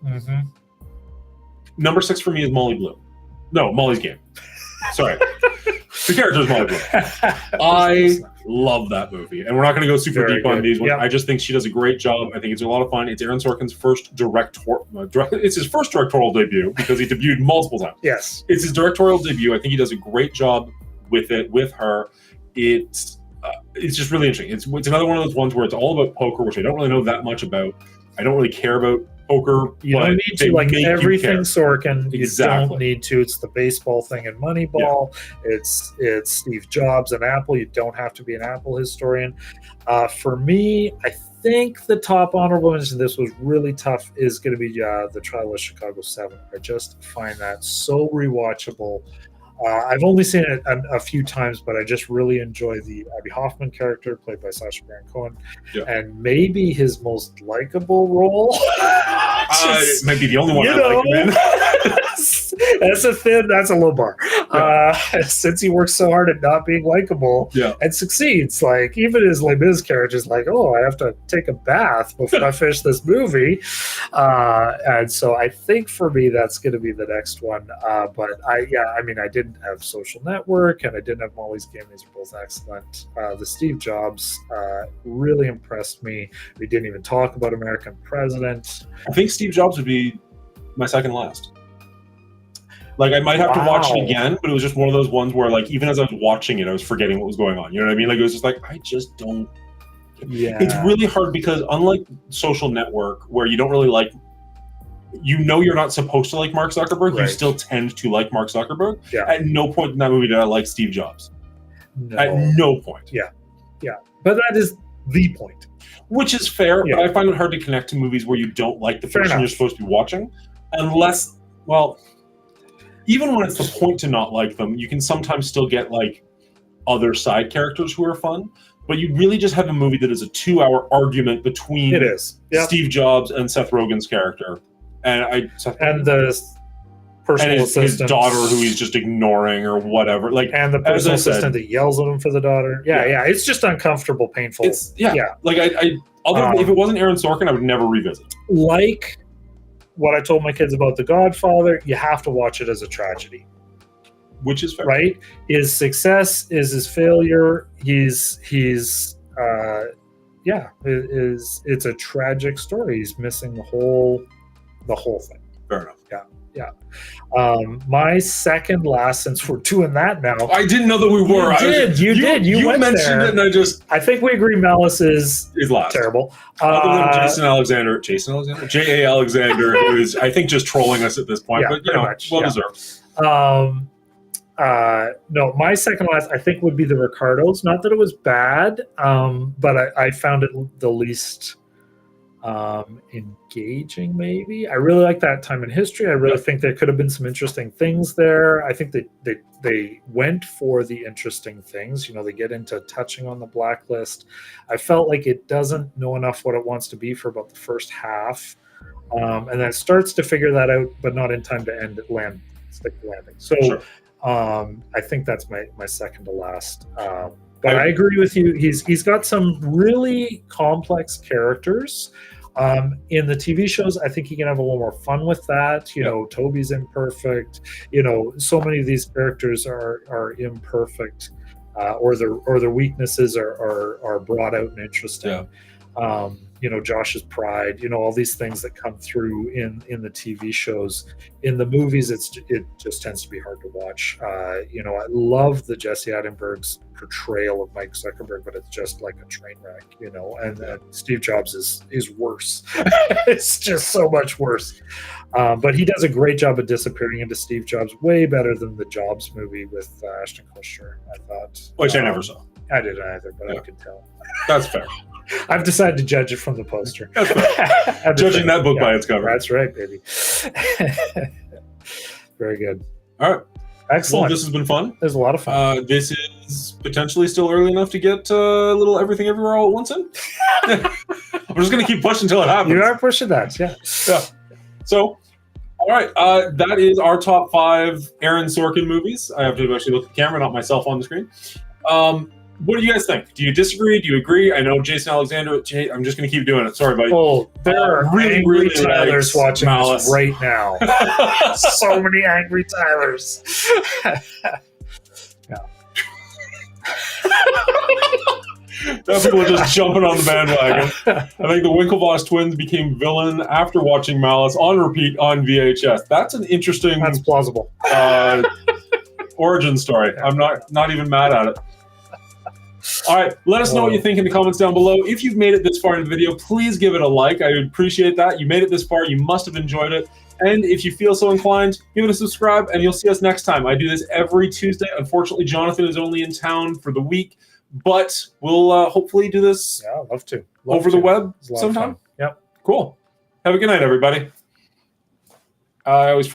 Number 6 for me is Molly Bloom. No, Molly's Game. Sorry. The character is Molly Bloom. I love that movie. And we're not going to go super deep on these ones. Yep. I just think she does a great job. I think it's a lot of fun. It's Aaron Sorkin's first it's his first directorial debut because he debuted multiple times. Yes. It's his directorial debut. I think he does a great job with it, with her. It's just really interesting. It's another one of those ones where it's all about poker, which I don't really know that much about. I don't really care about poker. You don't need to, like everything Sorkin. You don't need to. It's the baseball thing in Moneyball. Yeah. It's Steve Jobs and Apple. You don't have to be an Apple historian. For me, I think the top honorable mention, this was really tough, is going to be the Trial of Chicago 7. I just find that so rewatchable. I've only seen it a few times, but I just really enjoy the Abby Hoffman character played by Sacha Baron Cohen, and maybe his most likable role. It might be the only one I like him in. That's a low bar. Since he works so hard at not being likable and succeeds, like even his Les Mis character is like, oh, I have to take a bath before I finish this movie, and so I think for me that's going to be the next one. But I didn't have Social Network and I didn't have Molly's Game. These are both excellent. The Steve Jobs really impressed me. We didn't even talk about American President. I think Steve Jobs would be my second last. Like, I might have to watch it again, but it was just one of those ones where, like, even as I was watching it, I was forgetting what was going on. You know what I mean? Like, it was just like, I just don't. Yeah. It's really hard because, unlike Social Network, where you don't really like, you're not supposed to like Mark Zuckerberg, you still tend to like Mark Zuckerberg. Yeah. At no point in that movie did I like Steve Jobs. No. At no point. Yeah. But that is the point. Which is fair, but I find it hard to connect to movies where you don't like the person you're supposed to be watching. Unless, well, even when it's the point to not like them, you can sometimes still get, like, other side characters who are fun. But you really just have a movie that is a 2-hour argument between Steve Jobs and Seth Rogen's character. And the personal assistant. His daughter who he's just ignoring or whatever. Like, and the personal assistant that yells at him for the daughter. Yeah. It's just uncomfortable, painful. Like, if it wasn't Aaron Sorkin, I would never revisit. Like what I told my kids about The Godfather, you have to watch it as a tragedy. Which is fair. Right? His success is his failure. It's a tragic story. He's missing the whole thing. Fair enough. Yeah. My second last, since we're doing that now. I didn't know that we were. You did. You went mentioned there. it, and I think we agree Malice is last. Terrible. Other than J.A. Alexander, who is, I think, just trolling us at this point, but well deserved. No, my second last, I think, would be The Ricardos. Not that it was bad, but I found it the least engaging, maybe. I really like that time in history. I really think there could have been some interesting things there. I think they went for the interesting things. They get into touching on the blacklist. I felt like it doesn't know enough what it wants to be for about the first half. And then it starts to figure that out, but not in time to stick the landing. So I think that's my second to last. But I agree with you. He's got some really complex characters. In the TV shows, I think he can have a little more fun with that. Toby's imperfect. So many of these characters are imperfect, or their weaknesses are brought out and interesting. Josh's Pride, all these things that come through in the TV shows. In the movies, it just tends to be hard to watch. I love the Jesse Eisenberg's portrayal of Mike Zuckerberg, but it's just like a train wreck, and Steve Jobs is worse. It's just so much worse. But he does a great job of disappearing into Steve Jobs, way better than the Jobs movie with Ashton Kutcher, I thought. Which I never saw. I didn't either, but I could tell. That's fair. I've decided to judge it from the poster. Judging that book by its cover. That's right, baby. Very good. All right. Excellent. Well, this has been fun. There's a lot of fun. This is potentially still early enough to get a little Everything Everywhere All at Once in. I'm just going to keep pushing until it happens. You are pushing that, yeah. So, all right. That is our top 5 Aaron Sorkin movies. I have to actually look at the camera, not myself on the screen. What do you guys think? Do you disagree? Do you agree? I know Jason Alexander. I'm just going to keep doing it. Sorry, buddy. Oh, there are really, angry really Tylers watching Malice this right now. So many angry Tylers. Now people are just jumping on the bandwagon. I think the Winklevoss twins became villain after watching Malice on repeat on VHS. That's an interesting. That's plausible. Origin story. I'm not even mad at it. All right, let us know what you think in the comments down below. If you've made it this far in the video, please give it a like. I would appreciate that. You made it this far. You must have enjoyed it. And if you feel so inclined, give it a subscribe, and you'll see us next time. I do this every Tuesday. Unfortunately, Jonathan is only in town for the week, but we'll hopefully do this I'd love to. over the web sometime. Yep. Cool. Have a good night, everybody. I always